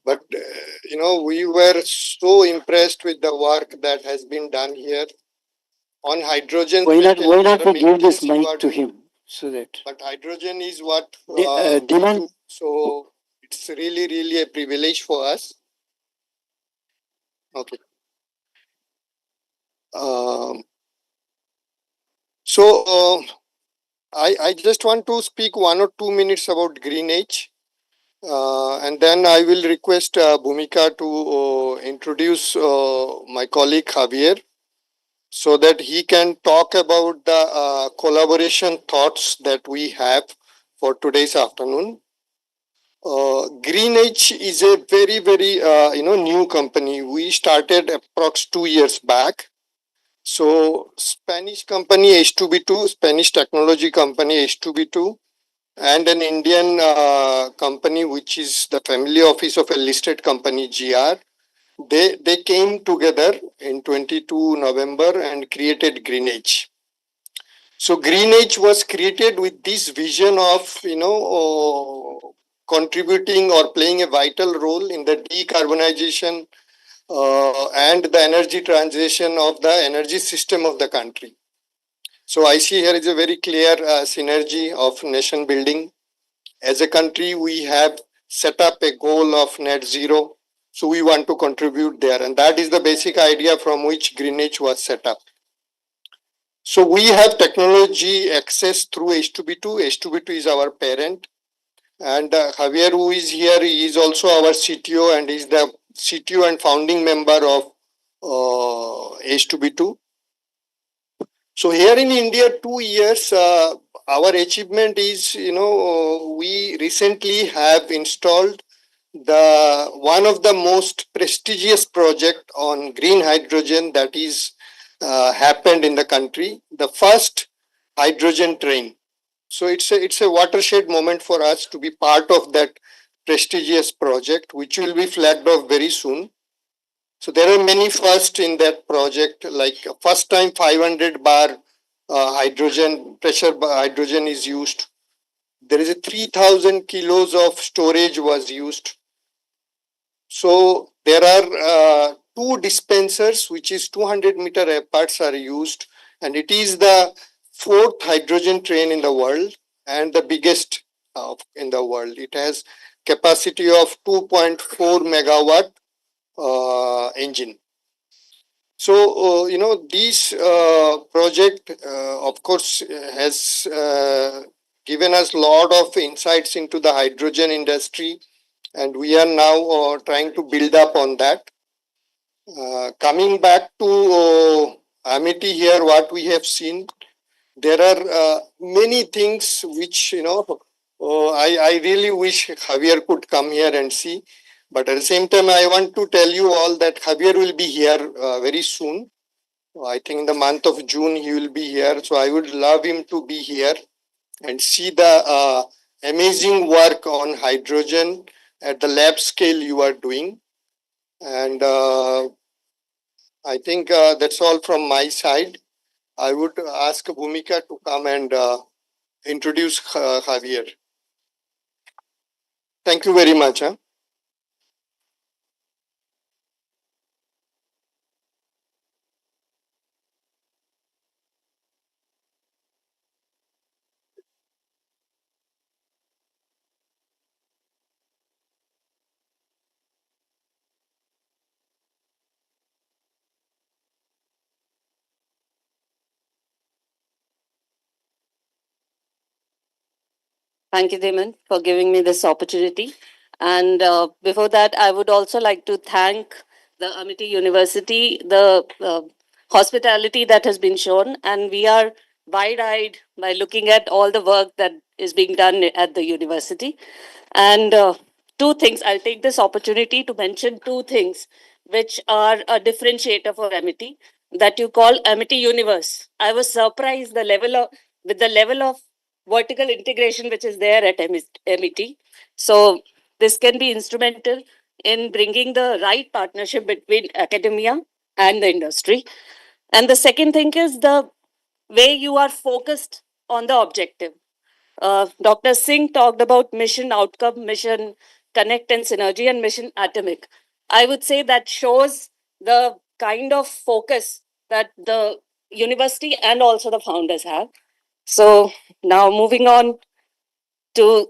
But, we were so impressed with the work that has been done here. on hydrogen. Why not especially, there are we many give this things you mic are to doing, him so that but hydrogen is what Dhiman, so it's really a privilege for us. Okay. Um, so I just want to speak 1 or 2 minutes about GreenH, and then I will request Bhumika to introduce my colleague Javier, so that he can talk about the collaboration thoughts that we have for today's afternoon. GreenH is a very new company. We started approx 2 years back. So Spanish company H2B2, Spanish technology company H2B2, and an Indian company which is the family office of a listed company GR. They came together in 22 November and created GreenH. So GreenH was created with this vision of contributing or playing a vital role in the decarbonization and the energy transition of the energy system of the country. So I see here is a very clear synergy of nation building. As a country, we have set up a goal of net zero. So we want to contribute there. And that is the basic idea from which GreenH was set up. So we have technology access through H2B2. H2B2 is our parent. And Javier, who is here, he is also our CTO and is the CTO and founding member of H2B2. So here in India, 2 years, our achievement is, we recently have installed the one of the most prestigious project on green hydrogen that is happened in the country, the first hydrogen train. So it's a watershed moment for us to be part of that prestigious project, which will be flagged off very soon. So there are many firsts in that project, like first time 500 bar hydrogen is used. There is a 3,000 kilos of storage was used. So there are two dispensers, which is 200-meter apart, are used, and it is the fourth hydrogen train in the world and the biggest in the world. It has capacity of 2.4 megawatt engine. So, this project, of course, has given us a lot of insights into the hydrogen industry, and we are now trying to build up on that. Coming back to Amity here, what we have seen, there are many things which, I really wish Javier could come here and see. But at the same time, I want to tell you all that Javier will be here very soon. I think in the month of June, he will be here. So I would love him to be here and see the amazing work on hydrogen at the lab scale you are doing. And I think that's all from my side. I would ask Bhumika to come and introduce Javier. Thank you very much. Thank you, Dhiman, for giving me this opportunity. And before that, I would also like to thank the Amity University, the hospitality that has been shown. And we are wide-eyed by looking at all the work that is being done at the university. And two things, I'll take this opportunity to mention two things which are a differentiator for Amity that you call Amity Universe. I was surprised with the level of vertical integration which is there at MIT. So this can be instrumental in bringing the right partnership between academia and the industry. And the second thing is the way you are focused on the objective. Dr. Singh talked about mission outcome, mission connect and synergy, and mission atomic. I would say that shows the kind of focus that the university and also the founders have. So now moving on to,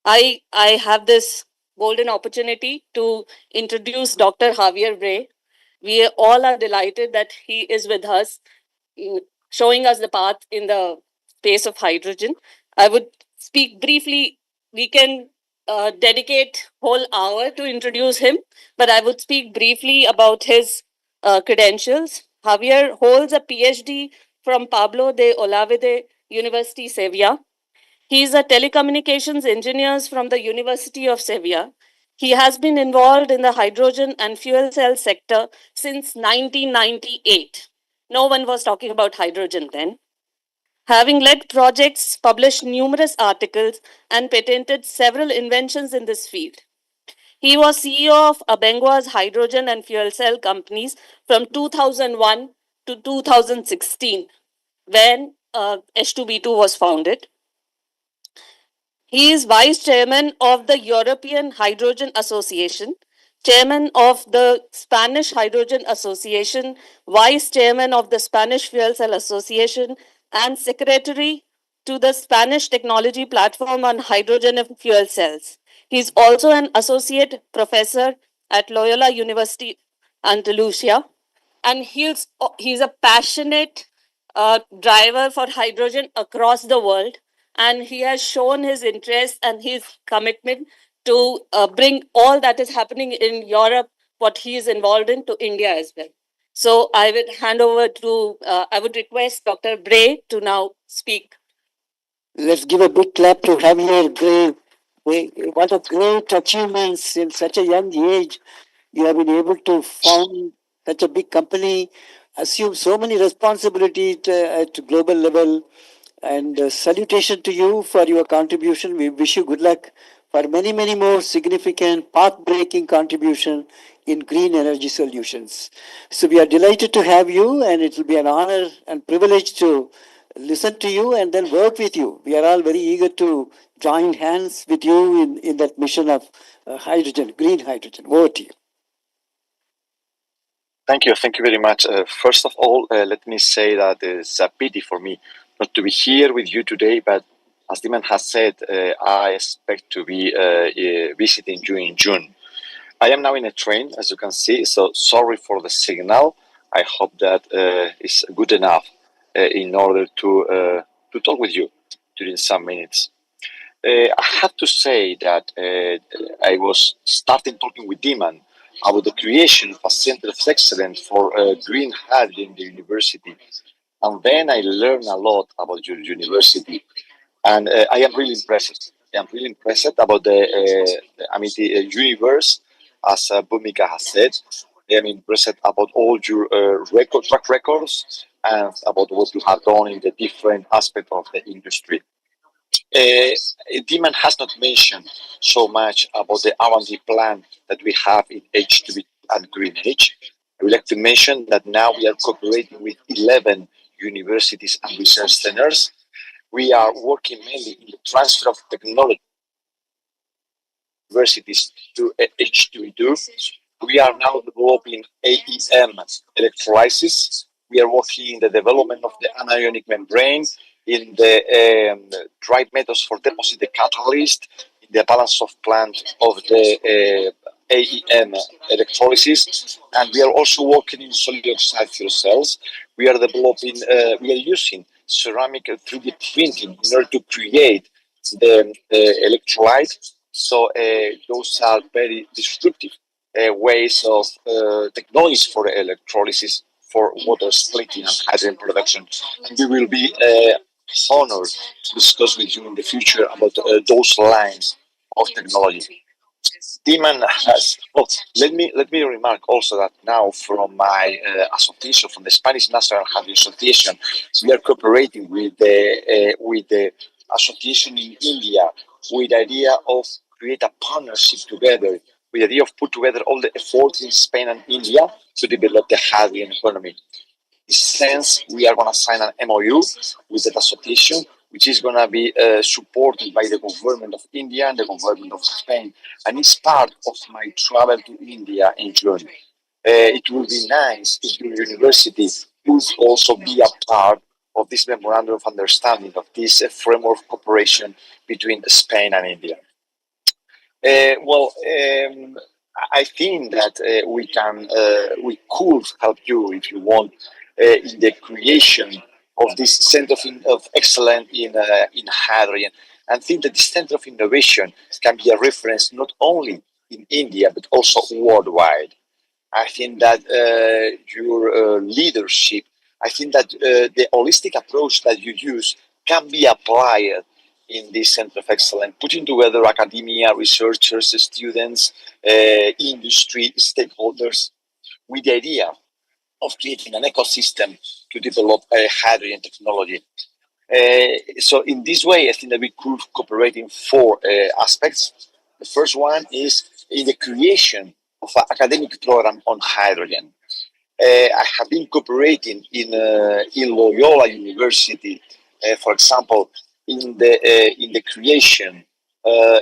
I have this golden opportunity to introduce Dr. Javier Bray. We all are delighted that he is with us, showing us the path in the space of hydrogen. I would speak briefly. We can dedicate whole hour to introduce him, but I would speak briefly about his credentials. Javier holds a PhD from Pablo de Olavide University, Sevilla. He is a telecommunications engineer from the University of Sevilla. He has been involved in the hydrogen and fuel cell sector since 1998. No one was talking about hydrogen then. Having led projects, published numerous articles, and patented several inventions in this field. He was CEO of Abengoa's hydrogen and fuel cell companies from 2001 to 2016, when H2B2 was founded. He is vice chairman of the European Hydrogen Association, chairman of the Spanish Hydrogen Association, vice chairman of the Spanish Fuel Cell Association, and secretary to the Spanish Technology Platform on Hydrogen and Fuel Cells. He is also an associate professor at Loyola University, Andalusia, and he's a passionate driver for hydrogen across the world, and he has shown his interest and his commitment to bring all that is happening in Europe, what he is involved in, to India as well. So I would hand over to, I would request Dr. Bray to now speak. Let's give a big clap to Javier Bray. What a great achievements in such a young age. You have been able to found such a big company, assume so many responsibilities at global level. And salutation to you for your contribution. We wish you good luck for many, many more significant path-breaking contribution in green energy solutions. So we are delighted to have you, and it will be an honor and privilege to listen to you and then work with you. We are all very eager to join hands with you in that mission of hydrogen, green hydrogen. Over to you. Thank you very much. First of all, let me say that it's a pity for me not to be here with you today, but as Diman has said, I expect to be visiting you in June. I am now in a train, as you can see, so sorry for the signal. I hope that is good enough in order to talk with you during some minutes. I have to say that I was starting talking with Diman about the creation of a center of excellence for green hydrogen in the university. And then I learned a lot about your university. And I am really impressed. I am really impressed about the universe, as Bhumika has said. I am impressed about all your track records and about what you have done in the different aspects of the industry. Diman has not mentioned so much about the R&D plan that we have in H2B and GreenH. I would like to mention that now we are cooperating with 11 universities and research centers. We are working mainly in the transfer of technology universities to H2B2. We are now developing AEM electrolysis. We are working in the development of the anionic membrane, in the right methods for deposit the catalyst, in the balance of plant of the AEM electrolysis, and we are also working in solid oxide fuel cells. We are developing, we are using ceramic 3D printing in order to create the electrolyte. So those are very disruptive ways of technologies for electrolysis, for water splitting and hydrogen production. And we will be honored to discuss with you in the future about those lines of technology. Diman has. Oh, let me remark also that now from my association, from the Spanish National Hydrogen Association, we are cooperating with the association in India with the idea of create a partnership together, with the idea of put together all the efforts in Spain and India to develop the hydrogen economy. In this sense, we are going to sign an MOU with that association, which is going to be supported by the government of India and the government of Spain. And it's part of my travel to India in June. It will be nice if your university would also be a part of this memorandum of understanding, of this framework of cooperation between Spain and India. I think that we could help you if you want in the creation of this center of excellence in hydrogen. And think that this center of innovation can be a reference not only in India but also worldwide. I think that your leadership, I think that the holistic approach that you use can be applied in this center of excellence, putting together academia, researchers, students, industry, stakeholders, with the idea of creating an ecosystem to develop hydrogen technology. So in this way, I think that we could cooperate in four aspects. The first one is in the creation of an academic program on hydrogen. I have been cooperating in Loyola University, for example, in the creation,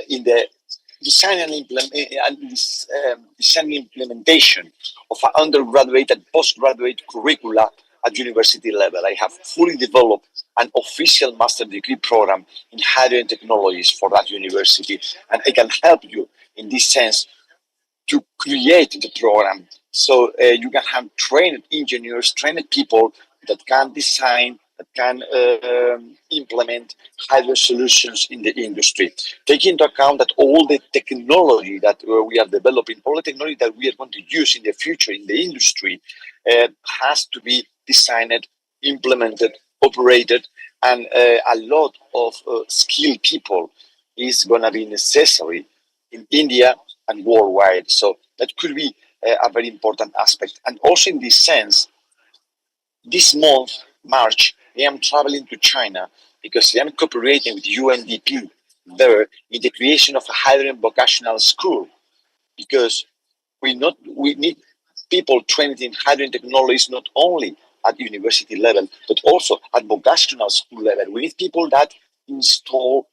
in the design and design and implementation of an undergraduate and postgraduate curricula at university level. I have fully developed an official master degree program in hydrogen technologies for that university, and I can help you in this sense to create the program. So you can have trained engineers, trained people that can design, that can implement hydrogen solutions in the industry. Take into account that all the technology that we are developing, all the technology that we are going to use in the future in the industry has to be designed, implemented, operated, and a lot of skilled people is going to be necessary in India and worldwide. So that could be a very important aspect. And also in this sense, this month, March, I am traveling to China because I am cooperating with UNDP there in the creation of a hydrogen vocational school, because we need people trained in hydrogen technologies not only at university level but also at vocational school level. We need people that install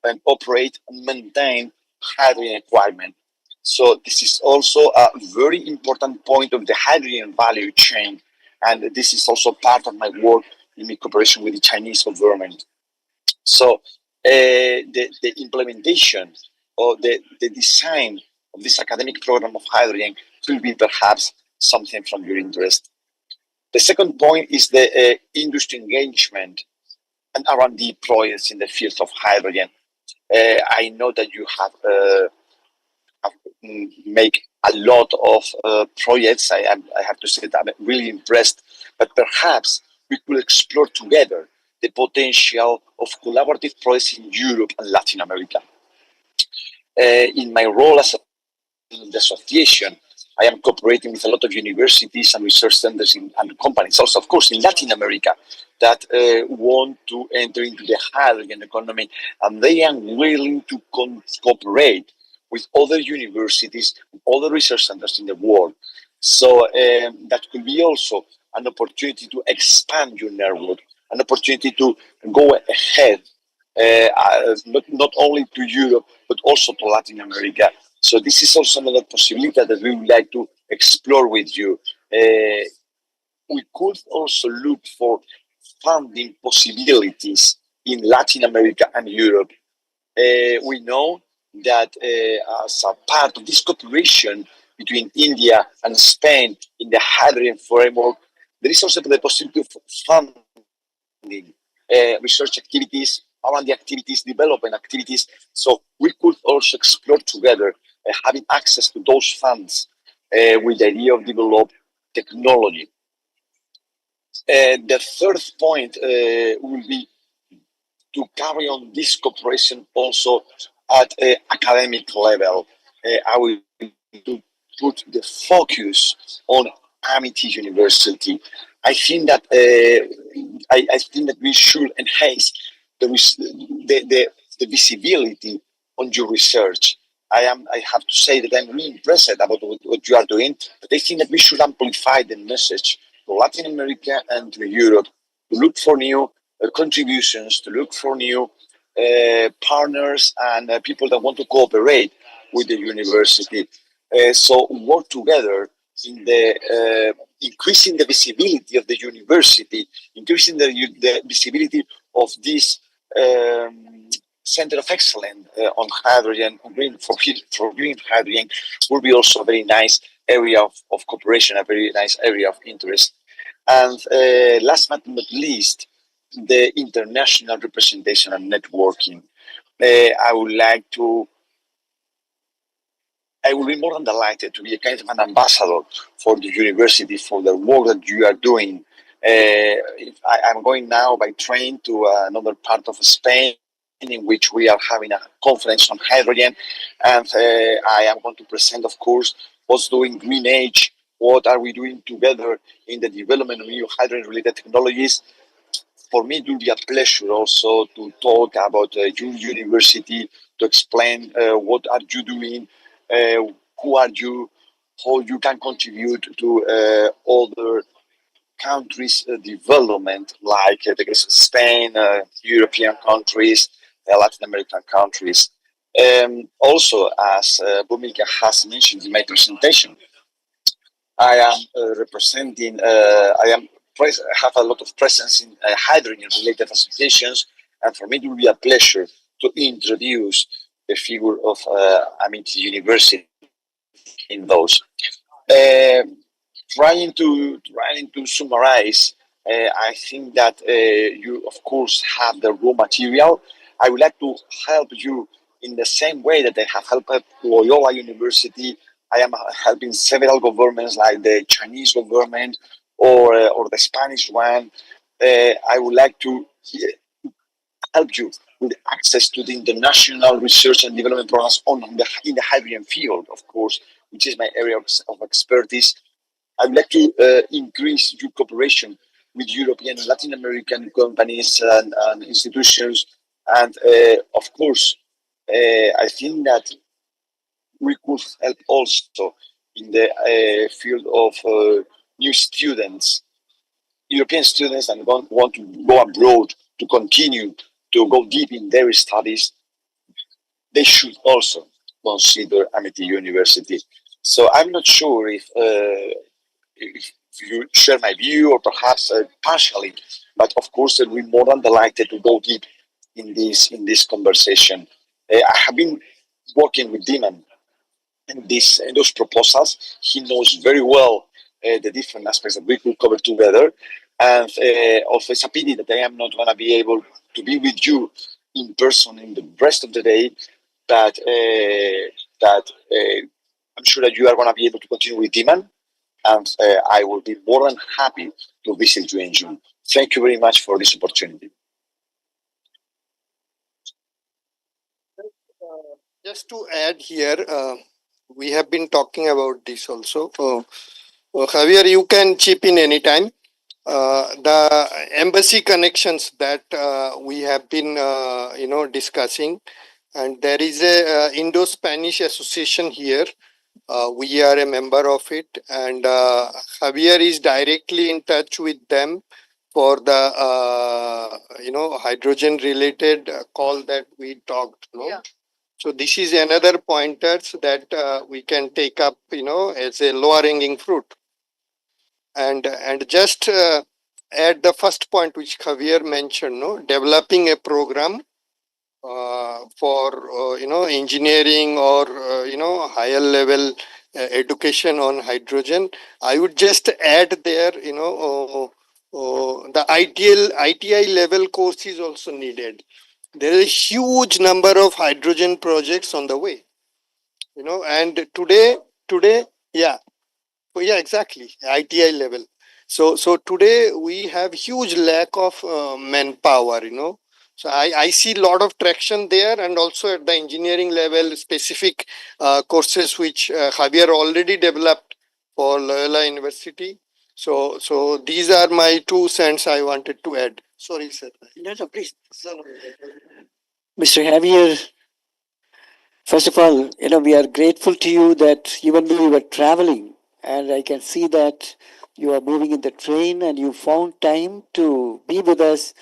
and operate and maintain hydrogen equipment. So this is also a very important point of the hydrogen value chain, and this is also part of my work in my cooperation with the Chinese government. So the implementation or the design of this academic program of hydrogen could be perhaps something from your interest. The second point is the industry engagement and R&D projects in the field of hydrogen. I know that you have make a lot of projects. I have to say that I'm really impressed. But perhaps we could explore together the potential of collaborative projects in Europe and Latin America. In my role as in the association, I am cooperating with a lot of universities and research centers and companies, also, of course, in Latin America, that want to enter into the hydrogen economy, and they are willing to cooperate with other universities, other research centers in the world. So that could be also an opportunity to expand your network, an opportunity to go ahead, not only to Europe, but also to Latin America. So this is also another possibility that we would like to explore with you. We could also look for funding possibilities in Latin America and Europe. We know that as a part of this cooperation between India and Spain in the hydrogen framework, there is also the possibility of funding research activities, R&D activities, development activities. So we could also explore together having access to those funds with the idea of develop technology. The third point will be to carry on this cooperation also at academic level. I will to put the focus on Amity University. I think that I think that we should enhance the visibility on your research. I have to say that I'm really impressed about what you are doing, but I think that we should amplify the message to Latin America and to Europe to look for new contributions, to look for new partners and people that want to cooperate with the university. So work together in the increasing the visibility of the university, increasing the visibility of this center of excellence on hydrogen, on for green hydrogen, will be also a very nice area of cooperation, a very nice area of interest. And last but not least, the international representation and networking. I would like to I will be more than delighted to be a kind of an ambassador for the university for the work that you are doing. I'm going now by train to another part of Spain in which we are having a conference on hydrogen, and I am going to present, of course, what's doing GreenH, what are we doing together in the development of new hydrogen-related technologies. For me, it will be a pleasure also to talk about your university, to explain what are you doing, who are you, how you can contribute to other countries' development, like the case of Spain, European countries, Latin American countries. Also, as Bhumika has mentioned in my presentation, I am representing, have a lot of presence in hydrogen-related associations, and for me it will be a pleasure to introduce the figure of Amity University in those. Uh, trying to summarize, I think that you of course have the raw material. I would like to help you in the same way that I have helped Loyola University. I am helping several governments like the Chinese government or the Spanish one. I would like to help you with access to the international research and development programs in the hydrogen field, of course, which is my area of expertise. I would like to increase your cooperation with European and Latin American companies and institutions. And of course, I think that we could help also in the field of new students, European students that want to go abroad to continue to go deep in their studies. They should also consider Amity University. So I'm not sure if you share my view or perhaps partially, but of course we're more than delighted to go deep in this conversation. I have been working with Demon in those proposals. He knows very well the different aspects that we could cover together, and also it's a pity that I am not going to be able to be with you in person in the rest of the day, but I'm sure that you are going to be able to continue with Demon, and I will be more than happy to visit you in June. Thank you very much for this opportunity. Just to add here, we have been talking about this also. Javier, you can chip in anytime. The embassy connections that we have been, discussing, and there is a Indo-Spanish association here. We are a member of it, and Javier is directly in touch with them for the hydrogen related call that we talked. No? Yeah. So this is another pointers that we can take up, as a lower hanging fruit. And just at the first point which Javier mentioned, no, developing a program for engineering or higher level education on hydrogen. I would just add there, the ITI level course is also needed. There is a huge number of hydrogen projects on the way, and today, yeah, exactly, ITI level. So today we have huge lack of manpower, So I see a lot of traction there, and also at the engineering level, specific courses which Javier already developed for Loyola University. So these are my 2 cents I wanted to add. Sorry, sir. No, please. Mr. Javier, first of all, we are grateful to you that even though you were traveling, and I can see that you are moving in the train and you found time to be with us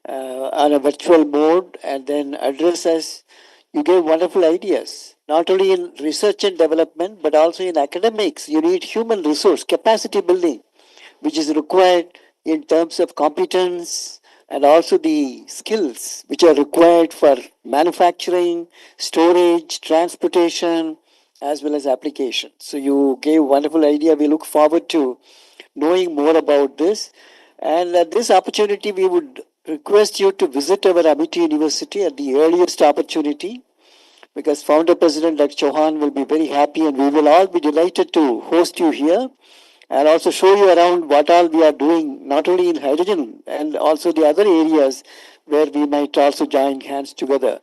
on a virtual mode and then address us. You gave wonderful ideas. not only in research and development, but also in academics. You need human resource, capacity building, which is required in terms of competence and also the skills which are required for manufacturing, storage, transportation, as well as application. So you gave a wonderful idea. We look forward to knowing more about this. And at this opportunity, we would request you to visit our Amity University at the earliest opportunity, because founder president Dr. Chauhan will be very happy, and we will all be delighted to host you here and also show you around what all we are doing, not only in hydrogen and also the other areas where we might also join hands together.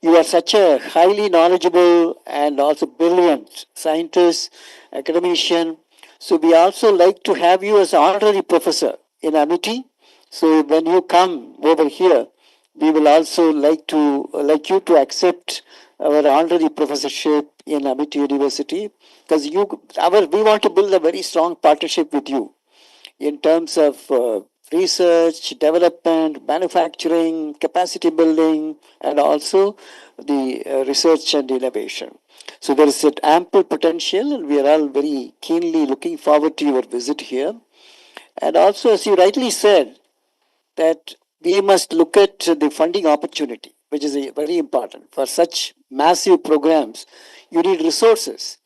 You are such a highly knowledgeable and also brilliant scientist, academician. So we also like to have you as honorary professor in Amity. So when you come over here, we will also like you to accept our honorary professorship in Amity University, because we want to build a very strong partnership with you in terms of research, development, manufacturing, capacity building, and also the research and innovation. So there is an ample potential, and we are all very keenly looking forward to your visit here. And also, as you rightly said, that we must look at the funding opportunity, which is very important. For such massive programs, you need resources.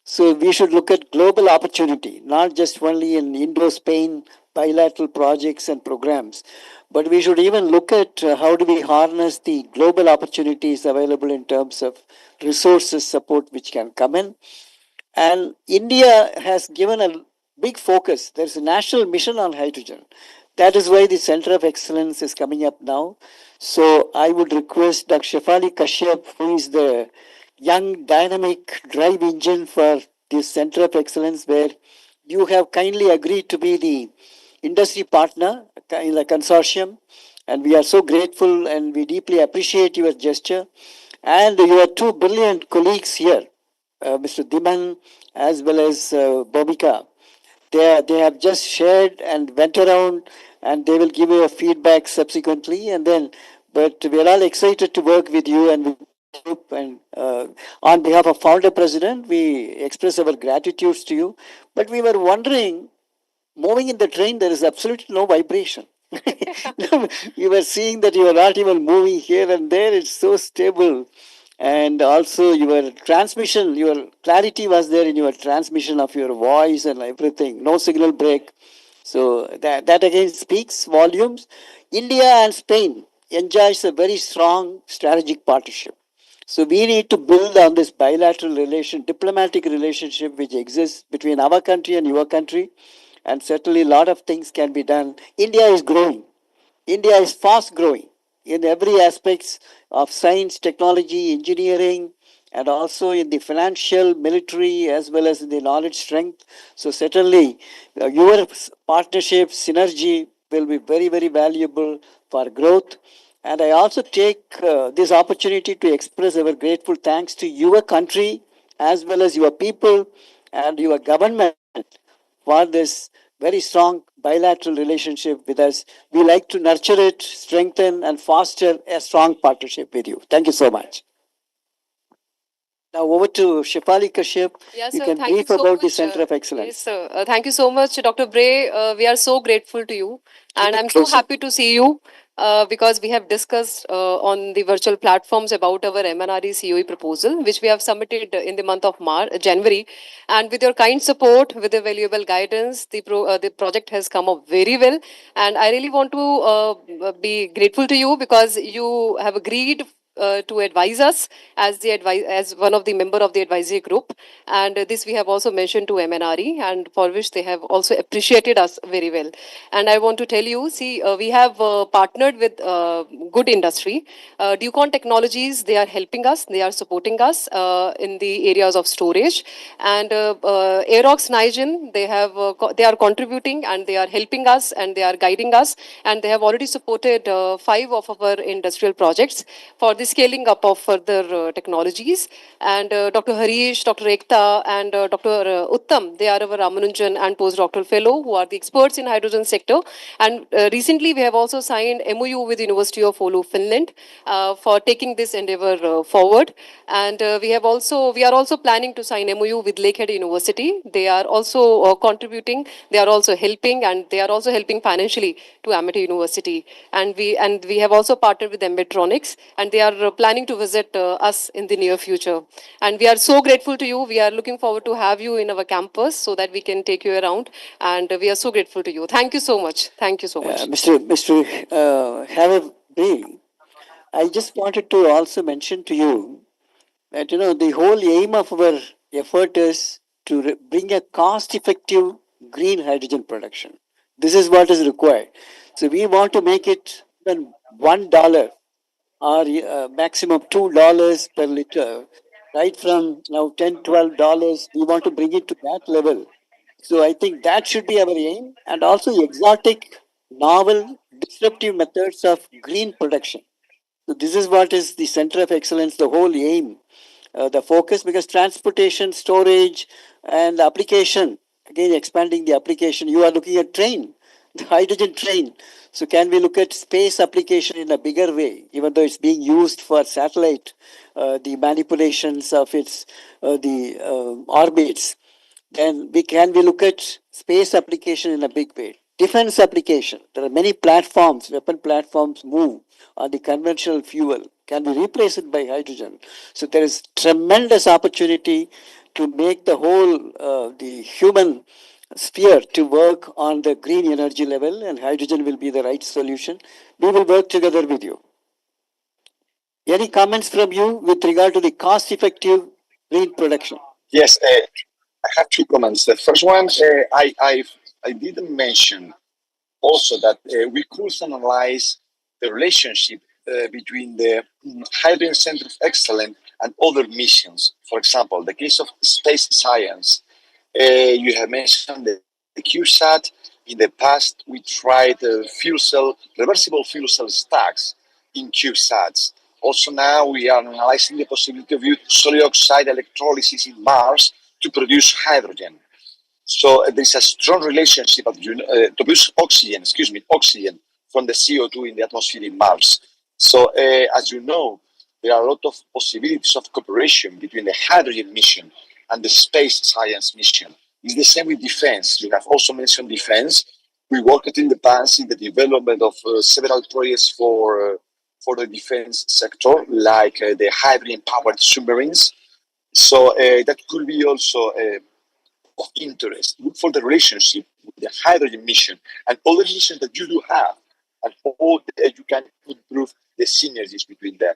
So we should look at global opportunity, not just only in Indo-Spain bilateral projects and programs, but we should even look at how do we harness the global opportunities available in terms of resources support which can come in. And India has given a big focus. There's a national mission on hydrogen. That is why the Center of Excellence is coming up now. So I would request Dr. Shefali Kashyap, who is the young dynamic drive engine for this Center of Excellence, where you have kindly agreed to be the industry partner in the consortium. And we are so grateful and we deeply appreciate your gesture. And your two brilliant colleagues here, Mr. Diman as well as Bobika. They have just shared and went around, and they will give you a feedback subsequently. And then, but we are all excited to work with you and with the group. And on behalf of founder president, we express our gratitudes to you. But we were wondering, moving in the train, there is absolutely no vibration. You were seeing that you are not even moving here and there. It's so stable. And also your transmission, your clarity was there in your transmission of your voice and everything. No signal break. So that again speaks volumes. India and Spain enjoys a very strong strategic partnership. So we need to build on this bilateral diplomatic relationship which exists between our country and your country. And certainly a lot of things can be done. India is growing. India is fast growing in every aspects of science, technology, engineering, and also in the financial, military, as well as in the knowledge strength. So certainly your partnership, synergy will be very, very valuable for growth. And I also take this opportunity to express our grateful thanks to your country, as well as your people and your government for this very strong bilateral relationship with us. We like to nurture it, strengthen, and foster a strong partnership with you. Thank you so much. Now over to Shefali Kashyap. Yes, You sir. can Thank you brief so about the much. Center of Excellence. Yes, sir. Thank you so much, Dr. Bray. We are so grateful to you, and it I'm so closer. happy to see you because we have discussed on the virtual platforms about our MNRE COE proposal, which we have submitted in the month of January. And with your kind support, with the valuable guidance, the project has come up very well. And I really want to be grateful to you because you have agreed to advise us as one of the member of the advisory group, and this we have also mentioned to MNRE, and for which they have also appreciated us very well. And I want to tell you, see, we have partnered with good industry. Ducon Technologies, they are helping us, they are supporting us in the areas of storage, and Aerox Nigen, they are contributing and they are helping us and they are guiding us, and they have already supported 5 of our industrial projects. For the scaling up of further technologies. And Dr. Harish, Dr. Ekta, and Dr. Uttam, they are our Ramanujan and postdoctoral fellow who are the experts in hydrogen sector. And recently, we have also signed MOU with University of Oulu, Finland, for taking this endeavor forward. And we are also planning to sign MOU with Lakehead University. They are also contributing, they are also helping, and they are also helping financially to Amity University. And we have also partnered with Embetronics, and they are planning to visit us in the near future. And we are so grateful to you. We are looking forward to have you in our campus so that we can take you around. And we are so grateful to you. Thank you so much. Thank you so much. Mr. Have I just wanted to also mention to you that the whole aim of our effort is to bring a cost-effective green hydrogen production. This is what is required. So we want to make it even $1 or maximum $2 per liter. Right from now $10, $12, we want to bring it to that level. So I think that should be our aim, and also exotic, novel, disruptive methods of green production. So this is what is the center of excellence, the whole aim, the focus, because transportation, storage, and application, again expanding the application, you are looking at train, the hydrogen train. So can we look at space application in a bigger way, even though it's being used for satellite, the manipulations of its the orbits, then we look at space application in a big way. Defense application. There are many platforms, weapon platforms move on the conventional fuel. Can we replace it by hydrogen? So there is tremendous opportunity to make the whole the human sphere to work on the green energy level, and hydrogen will be the right solution. We will work together with you. Any comments from you with regard to the cost-effective green production? Yes, I have two comments. The first one, I didn't mention also that we could analyze the relationship between the Hydrogen Center of Excellence and other missions. For example, the case of space science, you have mentioned the CubeSat. In the past, we tried reversible fuel cell stacks in CubeSats. Also now we are analyzing the possibility of using solid oxide electrolysis in Mars to produce hydrogen. So there's a strong relationship to produce oxygen from the CO2 in the atmosphere in Mars. So as you know, there are a lot of possibilities of cooperation between the hydrogen mission and the space science mission. It's the same with defense. You have also mentioned defense. We worked in the past in the development of several projects for the defense sector, like the hydrogen-powered submarines. So that could be also of interest. Look for the relationship with the hydrogen mission and other missions that you do have, and how you can improve the synergies between them.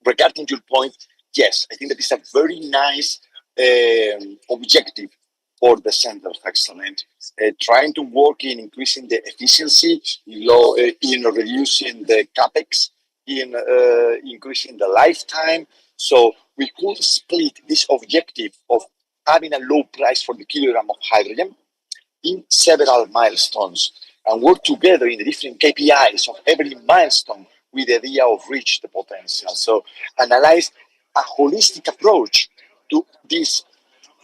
Regarding your point, yes, I think that is a very nice objective for the Center of Excellence, trying to work in increasing the efficiency, in reducing the capex, in increasing the lifetime. So we could split this objective of having a low price for the kilogram of hydrogen in several milestones and work together in the different KPIs of every milestone with the idea of reach the potential. So analyze a holistic approach to this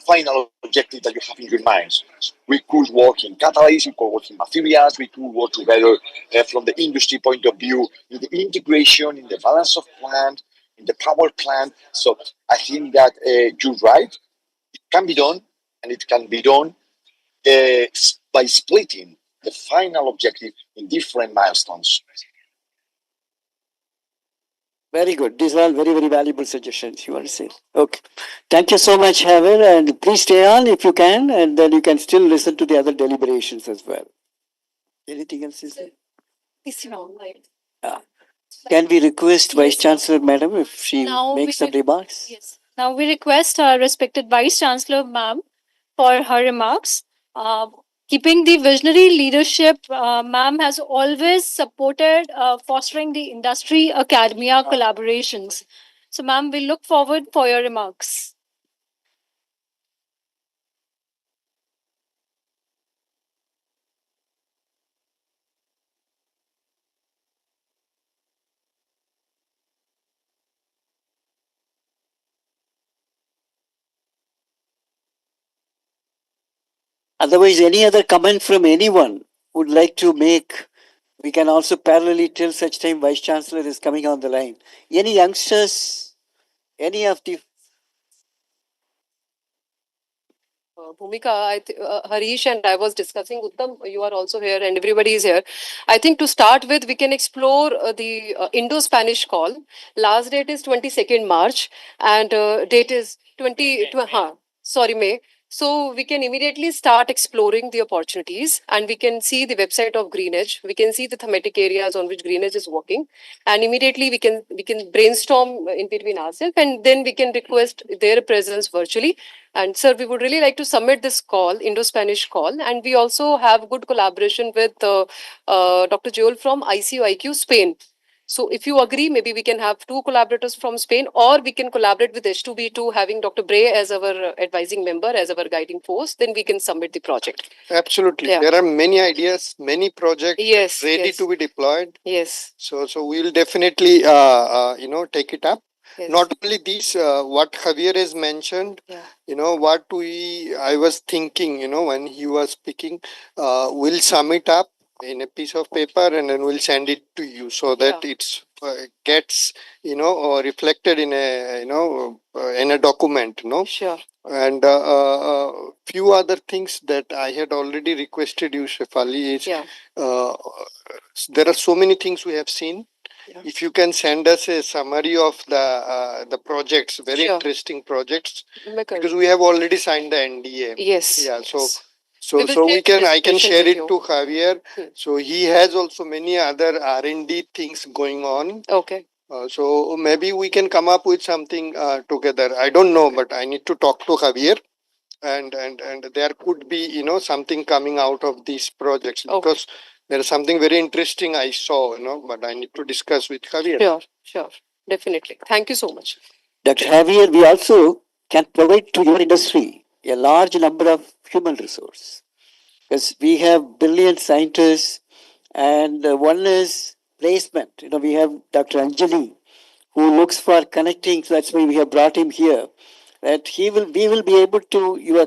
final objective that you have in your minds. We could work in catalysts, we could work in materials, we could work together from the industry point of view, in the integration, in the balance of plant, in the power plant. So I think that you're right. It can be done, and it can be done by splitting the final objective in different milestones. Very good. These are all very, very valuable suggestions you want to say. Okay. Thank you so much, Haver, and please stay on if you can, and then you can still listen to the other deliberations as well. Anything else is there? Can we request Vice Chancellor, Madam, if she makes some remarks? Yes. Now we request our respected Vice Chancellor, ma'am, for her remarks. Keeping the visionary leadership, ma'am has always supported fostering the industry academia collaborations. So, ma'am, we look forward for your remarks. Otherwise, any other comment from anyone would like to make, we can also parallelly till such time Vice Chancellor is coming on the line. Any youngsters, any of the Bhumika, Harish and I was discussing, Uttam, you are also here and everybody is here. I think to start with, we can explore the Indo-Spanish call. Last date is 22nd March and date is May. So we can immediately start exploring the opportunities and we can see the website of GreenH. We can see the thematic areas on which GreenH is working and immediately we can brainstorm in between ourselves and then we can request their presence virtually. And sir, we would really like to submit this call, Indo-Spanish call, and we also have good collaboration with Dr. Joel from ICU Spain. So if you agree, maybe we can have two collaborators from Spain, or we can collaborate with H2B2, having Dr. Bray as our advising member, as our guiding force. Then we can submit the project. Absolutely. Yeah. There are many ideas, many projects Yes. ready yes. to be deployed. Yes. So we'll definitely, take it up. Yes. Not only this, what Javier has mentioned, Yeah. I was thinking, when he was speaking, we'll sum it up in a piece of paper and then we'll send it to you so that it's gets, reflected in a, in a document, Sure. And few other things that I had already requested you, Shefali, is Yeah. uh, there are so many things we have seen. Yeah. If you can send us a summary of the projects, very Sure. interesting projects, Make a- because we have already signed the NDA. Yes. Yeah. So yes. so We will so we take can this I can discussion share with it you. to Javier. So he has also many other R&D things going on. Okay. So maybe we can come up with something together. I don't know, but I need to talk to Javier, and there could be something coming out of these projects, because there is something very interesting I saw, but I need to discuss with Javier. Sure. Sure. Definitely. Thank you so much. Dr. Javier, we also can provide to your industry a large number of human resource. Because we have brilliant scientists, and one is placement. We have Dr. Anjali, who looks for connecting. So that's why we have brought him here. That we will be able to your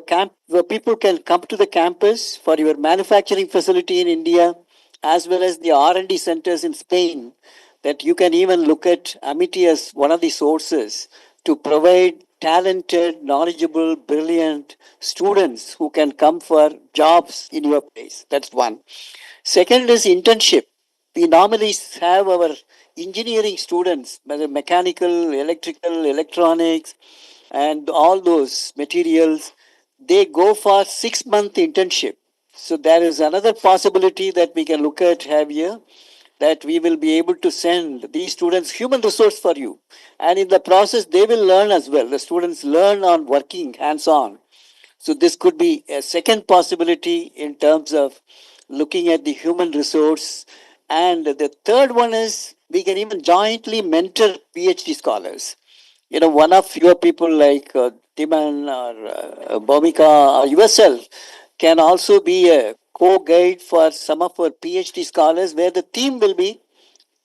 people can come to the campus for your manufacturing facility in India, as well as the R&D centers in Spain. That you can even look at Amity as one of the sources to provide talented, knowledgeable, brilliant students who can come for jobs in your place. That's one. Second is internship. We normally have our engineering students, whether mechanical, electrical, electronics, and all those materials, they go for 6 month internship. So there is another possibility that we can look at have here, that we will be able to send these students human resource for you. And in the process, they will learn as well. The students learn on working hands on. So this could be a second possibility in terms of looking at the human resource. And the third one is we can even jointly mentor PhD scholars. One of your people like Timan or Bhumika or yourself can also be a co-guide for some of our PhD scholars, where the theme will be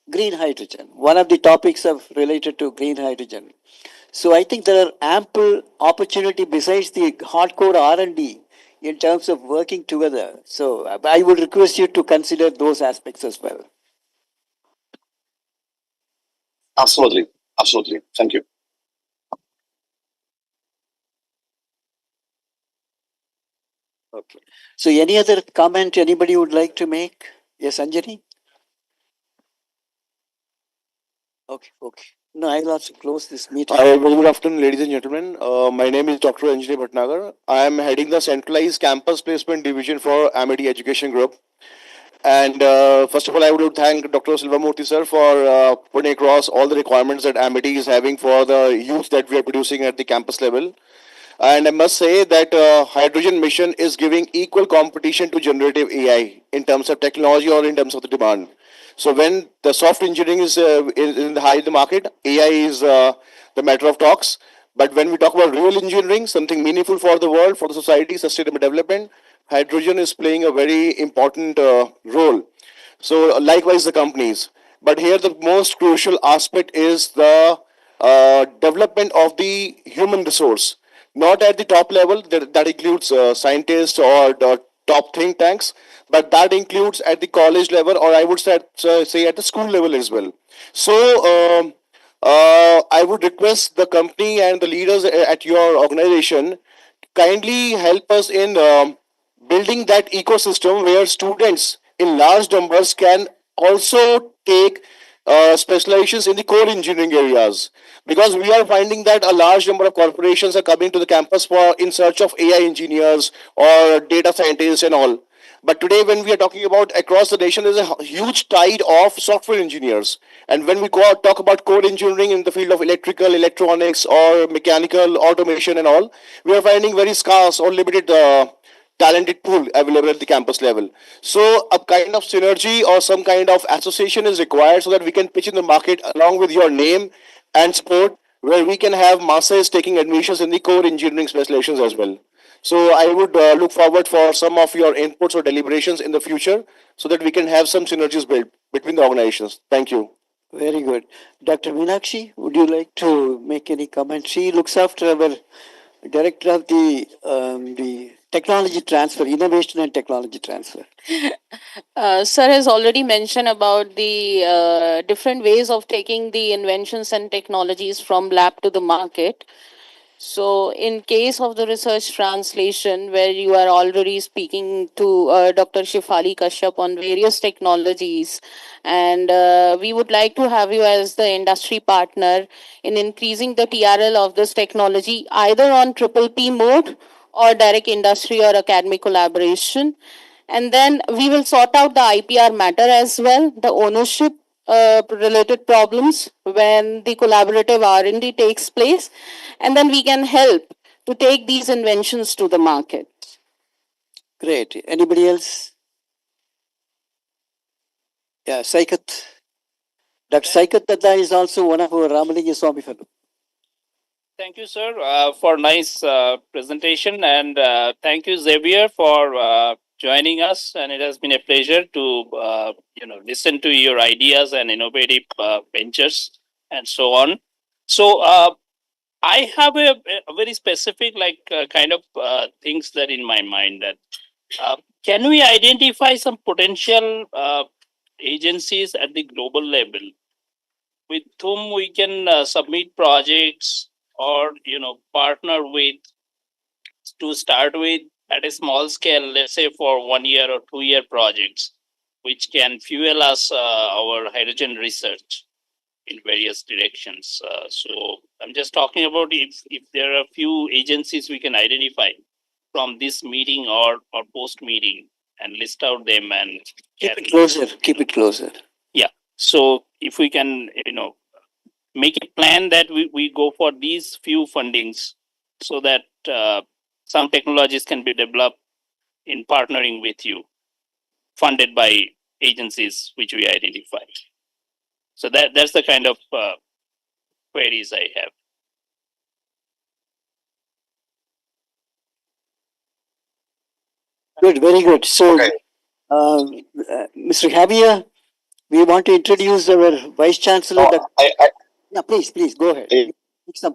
green hydrogen, one of the topics of related to green hydrogen. So I think there are ample opportunity besides the hardcore R&D in terms of working together. So I would request you to consider those aspects as well. Absolutely. Absolutely. Thank you. Okay. So any other comment anybody would like to make? Yes, Anjani? Okay. No, I'll also close this meeting. Very good afternoon, ladies and gentlemen. My name is Dr. Anjali Bhatnagar. I am heading the Centralized Campus Placement Division for Amity Education Group. And first of all, I would thank Dr. Silvamurthy sir for putting across all the requirements that Amity is having for the youth that we are producing at the campus level. And I must say that hydrogen mission is giving equal competition to generative AI in terms of technology or in terms of the demand. So when the soft engineering is in the high in the market, AI is the matter of talks. But when we talk about real engineering, something meaningful for the world, for the society, sustainable development, hydrogen is playing a very important role. So likewise the companies. But here the most crucial aspect is the development of the human resource. not at the top level, that includes scientists or the top think tanks, but that includes at the college level, or I would say at the school level as well. So I would request the company and the leaders at your organization kindly help us in building that ecosystem where students in large numbers can also take specializations in the core engineering areas, because we are finding that a large number of corporations are coming to the campus for in search of AI engineers or data scientists and all. But today, when we are talking about across the nation, there's a huge tide of software engineers. And when we talk about core engineering in the field of electrical, electronics, or mechanical automation and all, we are finding very scarce or limited talented pool available at the campus level. So a kind of synergy or some kind of association is required so that we can pitch in the market along with your name and support, where we can have masses taking admissions in the core engineering specializations as well. So I would look forward for some of your inputs or deliberations in the future so that we can have some synergies built between the organizations. Thank you. Very good. Dr. Meenakshi, would you like to make any comment? She looks after our director of the technology transfer, innovation and technology transfer. Sir has already mentioned about the different ways of taking the inventions and technologies from lab to the market. So, in case of the research translation, where you are already speaking to Dr. Shifali Kashyap on various technologies, and we would like to have you as the industry partner in increasing the TRL of this technology, either on triple P mode or direct industry or academic collaboration. And then we will sort out the IPR matter as well, the ownership related problems when the collaborative R&D takes place, and then we can help to take these inventions to the market. Great. Anybody else? Yeah, Saikat. Dr. Saikat Datta is also one of our Ramalinga Swami fellow. Thank you, sir, for nice presentation, and thank you, Xavier, for joining us. And it has been a pleasure to listen to your ideas and innovative ventures and so on. So I have a very specific kind of things that in my mind that can we identify some potential agencies at the global level with whom we can submit projects or partner with to start with at a small scale, let's say for 1 year or 2 year projects, which can fuel us our hydrogen research in various directions. So I'm just talking about if there are a few agencies we can identify from this meeting or post meeting and list out them and keep it closer. Keep it closer. Yeah. So if we can, make a plan that we go for these few fundings so that some technologies can be developed in partnering with you, funded by agencies which we identify. So that's the kind of queries I have. Good, very good. So, Mr. Javier, we want to introduce our Vice Chancellor. Yeah, please go ahead.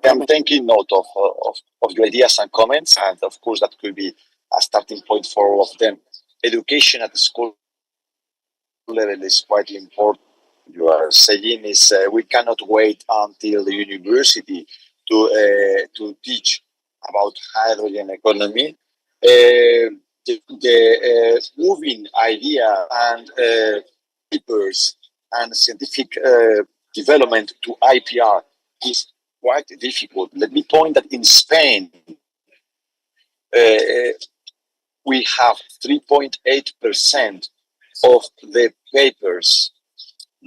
I'm taking note of your ideas and comments, and of course that could be a starting point for all of them. Education at the school level is quite important. You are saying is we cannot wait until the university to teach about hydrogen economy. The moving idea and papers and scientific development to IPR is quite difficult. Let me point that in Spain, we have 3.8% of the papers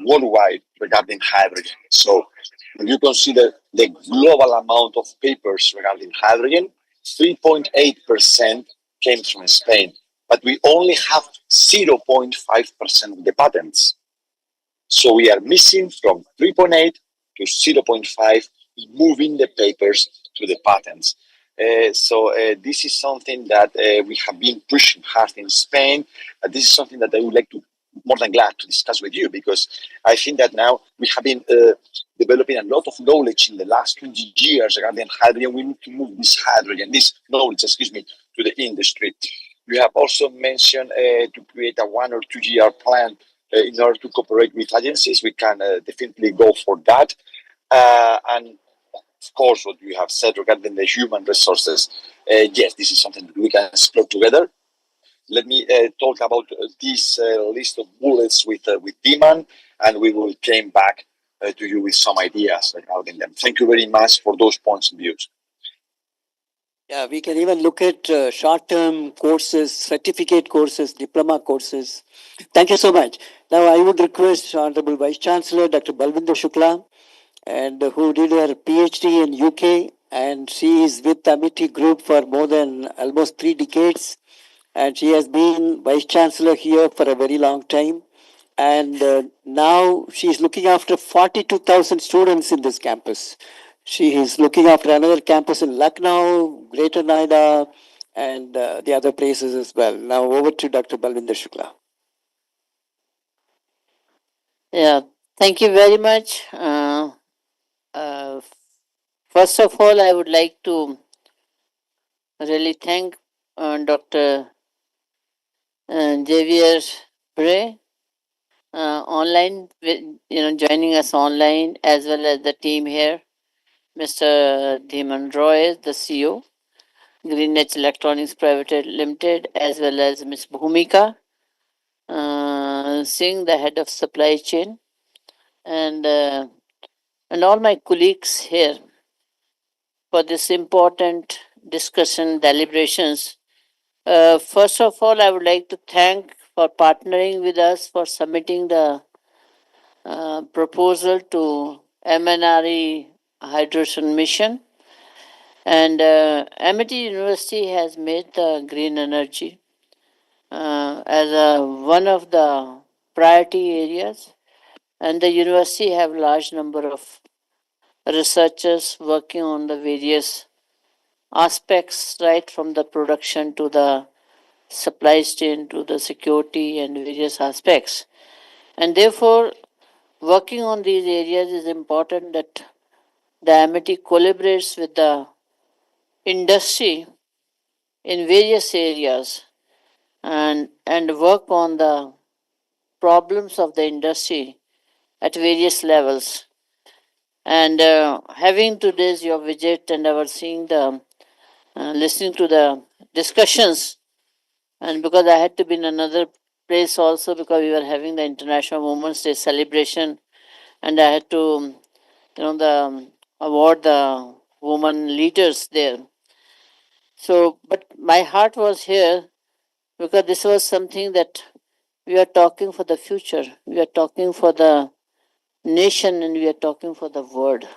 worldwide regarding hydrogen. So when you consider the global amount of papers regarding hydrogen, 3.8% came from Spain, but we only have 0.5% of the patents. So we are missing from 3.8 to 0.5, moving the papers to the patents. So this is something that we have been pushing hard in Spain. This is something that I would like to more than glad to discuss with you, because I think that now we have been developing a lot of knowledge in the last 20 years regarding hydrogen. We need to move this knowledge, to the industry. We have also mentioned to create a 1 or 2 year plan in order to cooperate with agencies. We can definitely go for that. And of course, what you have said regarding the human resources, yes, this is something that we can explore together. Let me talk about this list of bullets with Diman, and we will came back to you with some ideas regarding them. Thank you very much for those points and views. Yeah, we can even look at short-term courses, certificate courses, diploma courses. Thank you so much. Now I would request Honorable Vice Chancellor Dr. Balvinder Shukla, and who did her PhD in UK, and she is with Amity Group for more than almost 3 decades, and she has been Vice Chancellor here for a very long time. And now she is looking after 42,000 students in this campus. She is looking after another campus in Lucknow, Greater Noida, and the other places as well. Now over to Dr. Balvinder Shukla. Yeah, thank you very much. First of all, I would like to really thank Dr. Xavier Bray online, joining us online, as well as the team here, Mr. Dhiman Roy, the CEO, GreenH Electronics Pvt Limited, as well as Ms. Bhumika Singh, the head of supply chain, and all my colleagues here for this important discussion deliberations. First of all, I would like to thank for partnering with us for submitting the proposal to MNRE hydrogen mission. And Amity University has made the green energy as one of the priority areas, and the university have large number of researchers working on the various aspects, right from the production to the supply chain to the security and various aspects. And therefore, working on these areas is important that the Amity collaborates with the industry in various areas and work on the problems of the industry at various levels. And having today's your visit and our seeing the listening to the discussions, and because I had to be in another place also because we were having the International Women's Day celebration, and I had to award the women leaders there. So, but my heart was here because this was something that we are talking for the future, we are talking for the nation, and we are talking for the world.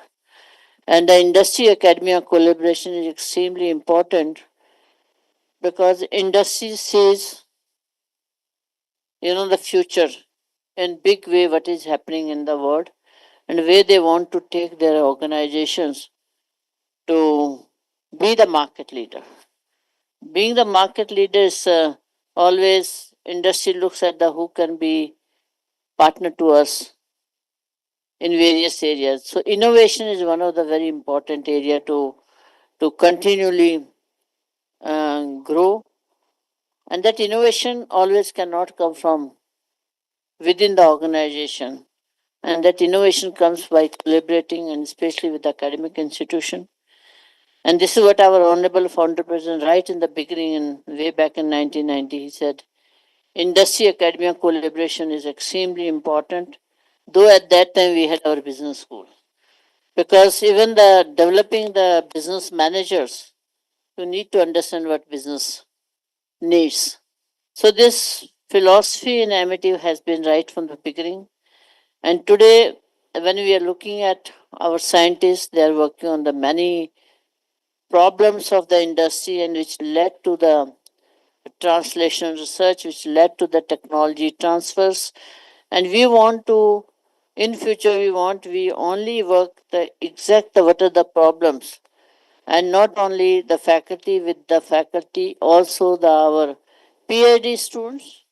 And the industry academia collaboration is extremely important because industry sees, the future in big way what is happening in the world and where they want to take their organizations to be the market leader. Being the market leader is always industry looks at the who can be partner to us in various areas. So innovation is one of the very important area to continually grow, and that innovation always cannot come from within the organization, and that innovation comes by collaborating and especially with the academic institution. And this is what our honorable founder president right in the beginning and way back in 1990 he said industry academia collaboration is extremely important, though at that time we had our business school, because even the developing the business managers, you need to understand what business needs. So this philosophy in Amity has been right from the beginning. And today, when we are looking at our scientists, they are working on the many problems of the industry and which led to the translation research, which led to the technology transfers. And we want to, in future, we only work the exact what are the problems, and not only the faculty with the faculty, also our PhD students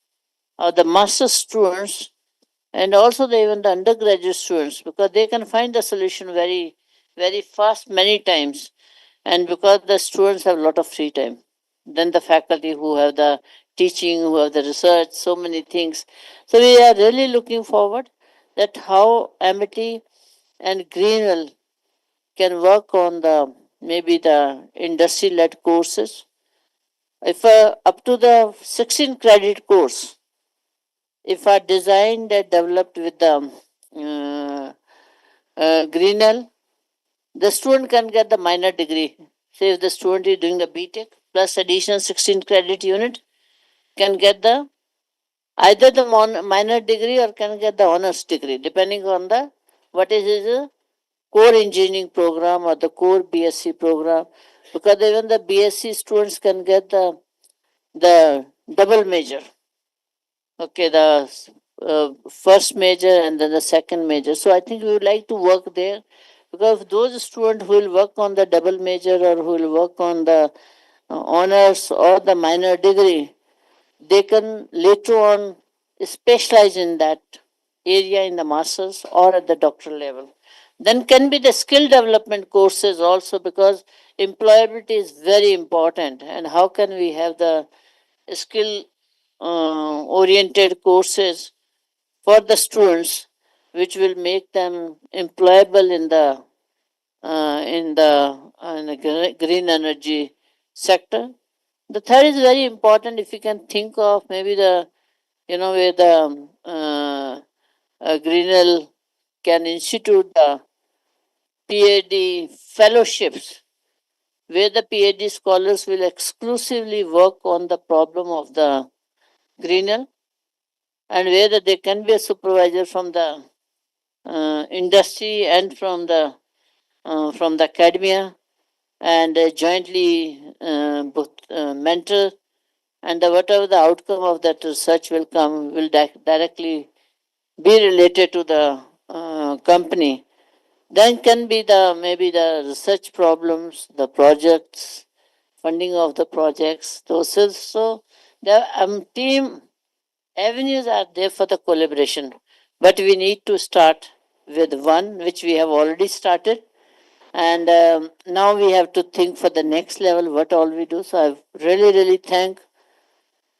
the master students and also even the undergraduate students, because they can find the solution very, very fast many times, and because the students have a lot of free time. Then the faculty who have the teaching, who have the research, so many things. So we are really looking forward that how Amity and Greenwell can work on the maybe the industry-led courses. If up to the 16 credit course, if are designed and developed with the Greenwell, the student can get the minor degree. Say if the student is doing the BTech plus additional 16 credit unit, can get the either the minor degree or can get the honors degree, depending on the what is his core engineering program or the core BSc program. Because even the BSc students can get the double major. Okay, the first major and then the second major. So I think we would like to work there, because those students who will work on the double major or who will work on the honors or the minor degree, they can later on specialize in that area in the masters or at the doctoral level. Then can be the skill development courses also, because employability is very important. And how can we have the skill oriented courses for the students, which will make them employable in the green energy sector. The third is very important. If you can think of maybe the where the Greenell can institute the PhD fellowships, where the PhD scholars will exclusively work on the problem of the Greenell, and where they can be a supervisor from the industry and from the academia, and jointly both mentor, and whatever the outcome of that research will come will directly be related to the company. Then can be the maybe the research problems, the projects, funding of the projects. Those is, so the team avenues are there for the collaboration, but we need to start with one which we have already started, and now we have to think for the next level what all we do. So I really thank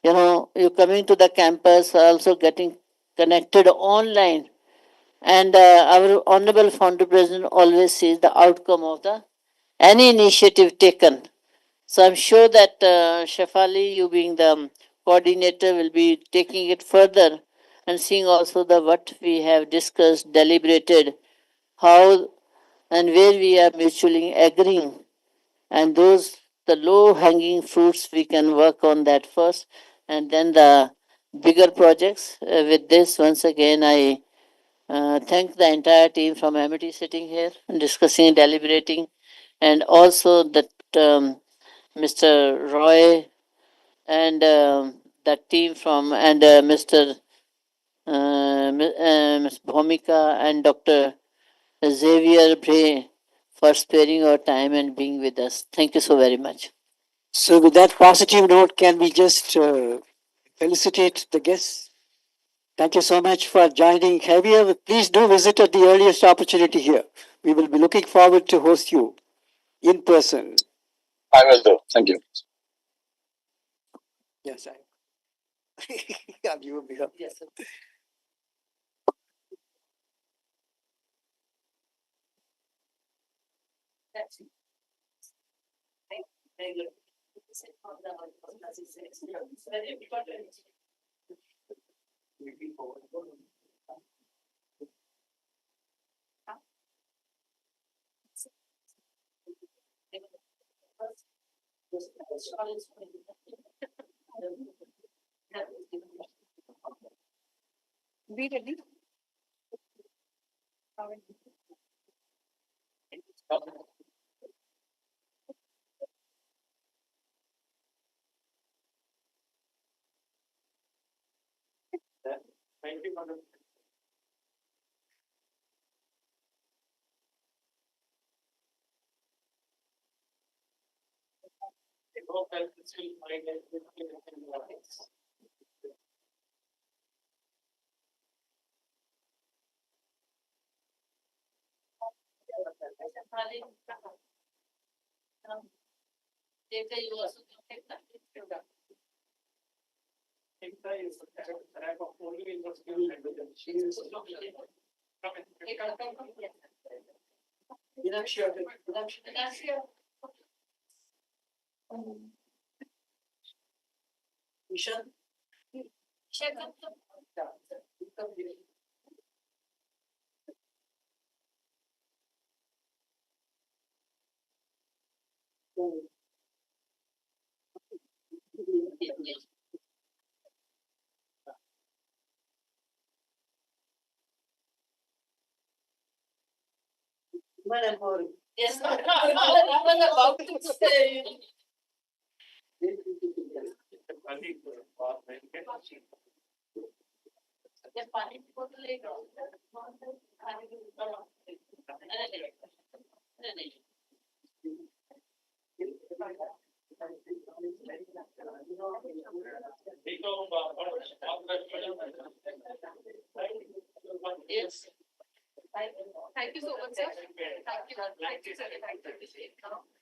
you coming to the campus, also getting connected online, and our honorable founder president always sees the outcome of the any initiative taken. So I'm sure that Shefali, you being the coordinator, will be taking it further and seeing also the what we have discussed, deliberated, how and where we are mutually agreeing, and those the low hanging fruits we can work on that first, and then the bigger projects. With this, once again, I thank the entire team from Amity sitting here and discussing and deliberating, and also that Mr. Roy and that team from and Mr. Ms. Bhumika and Dr. Xavier Bray for sparing our time and being with us. Thank you so very much. So, with that positive note, can we just felicitate the guests? Thank you so much for joining. Javier, please do visit at the earliest opportunity here. We will be looking forward to host you in person. I will do. Thank you. Yes, yeah, you will be here. Yes, sir. Very good. Be ready. Thank you, madam. I hope that this will find Yes, I was about to say. Yes. Thank you so much, sir. Thank you. Thank you, sir. Thank you.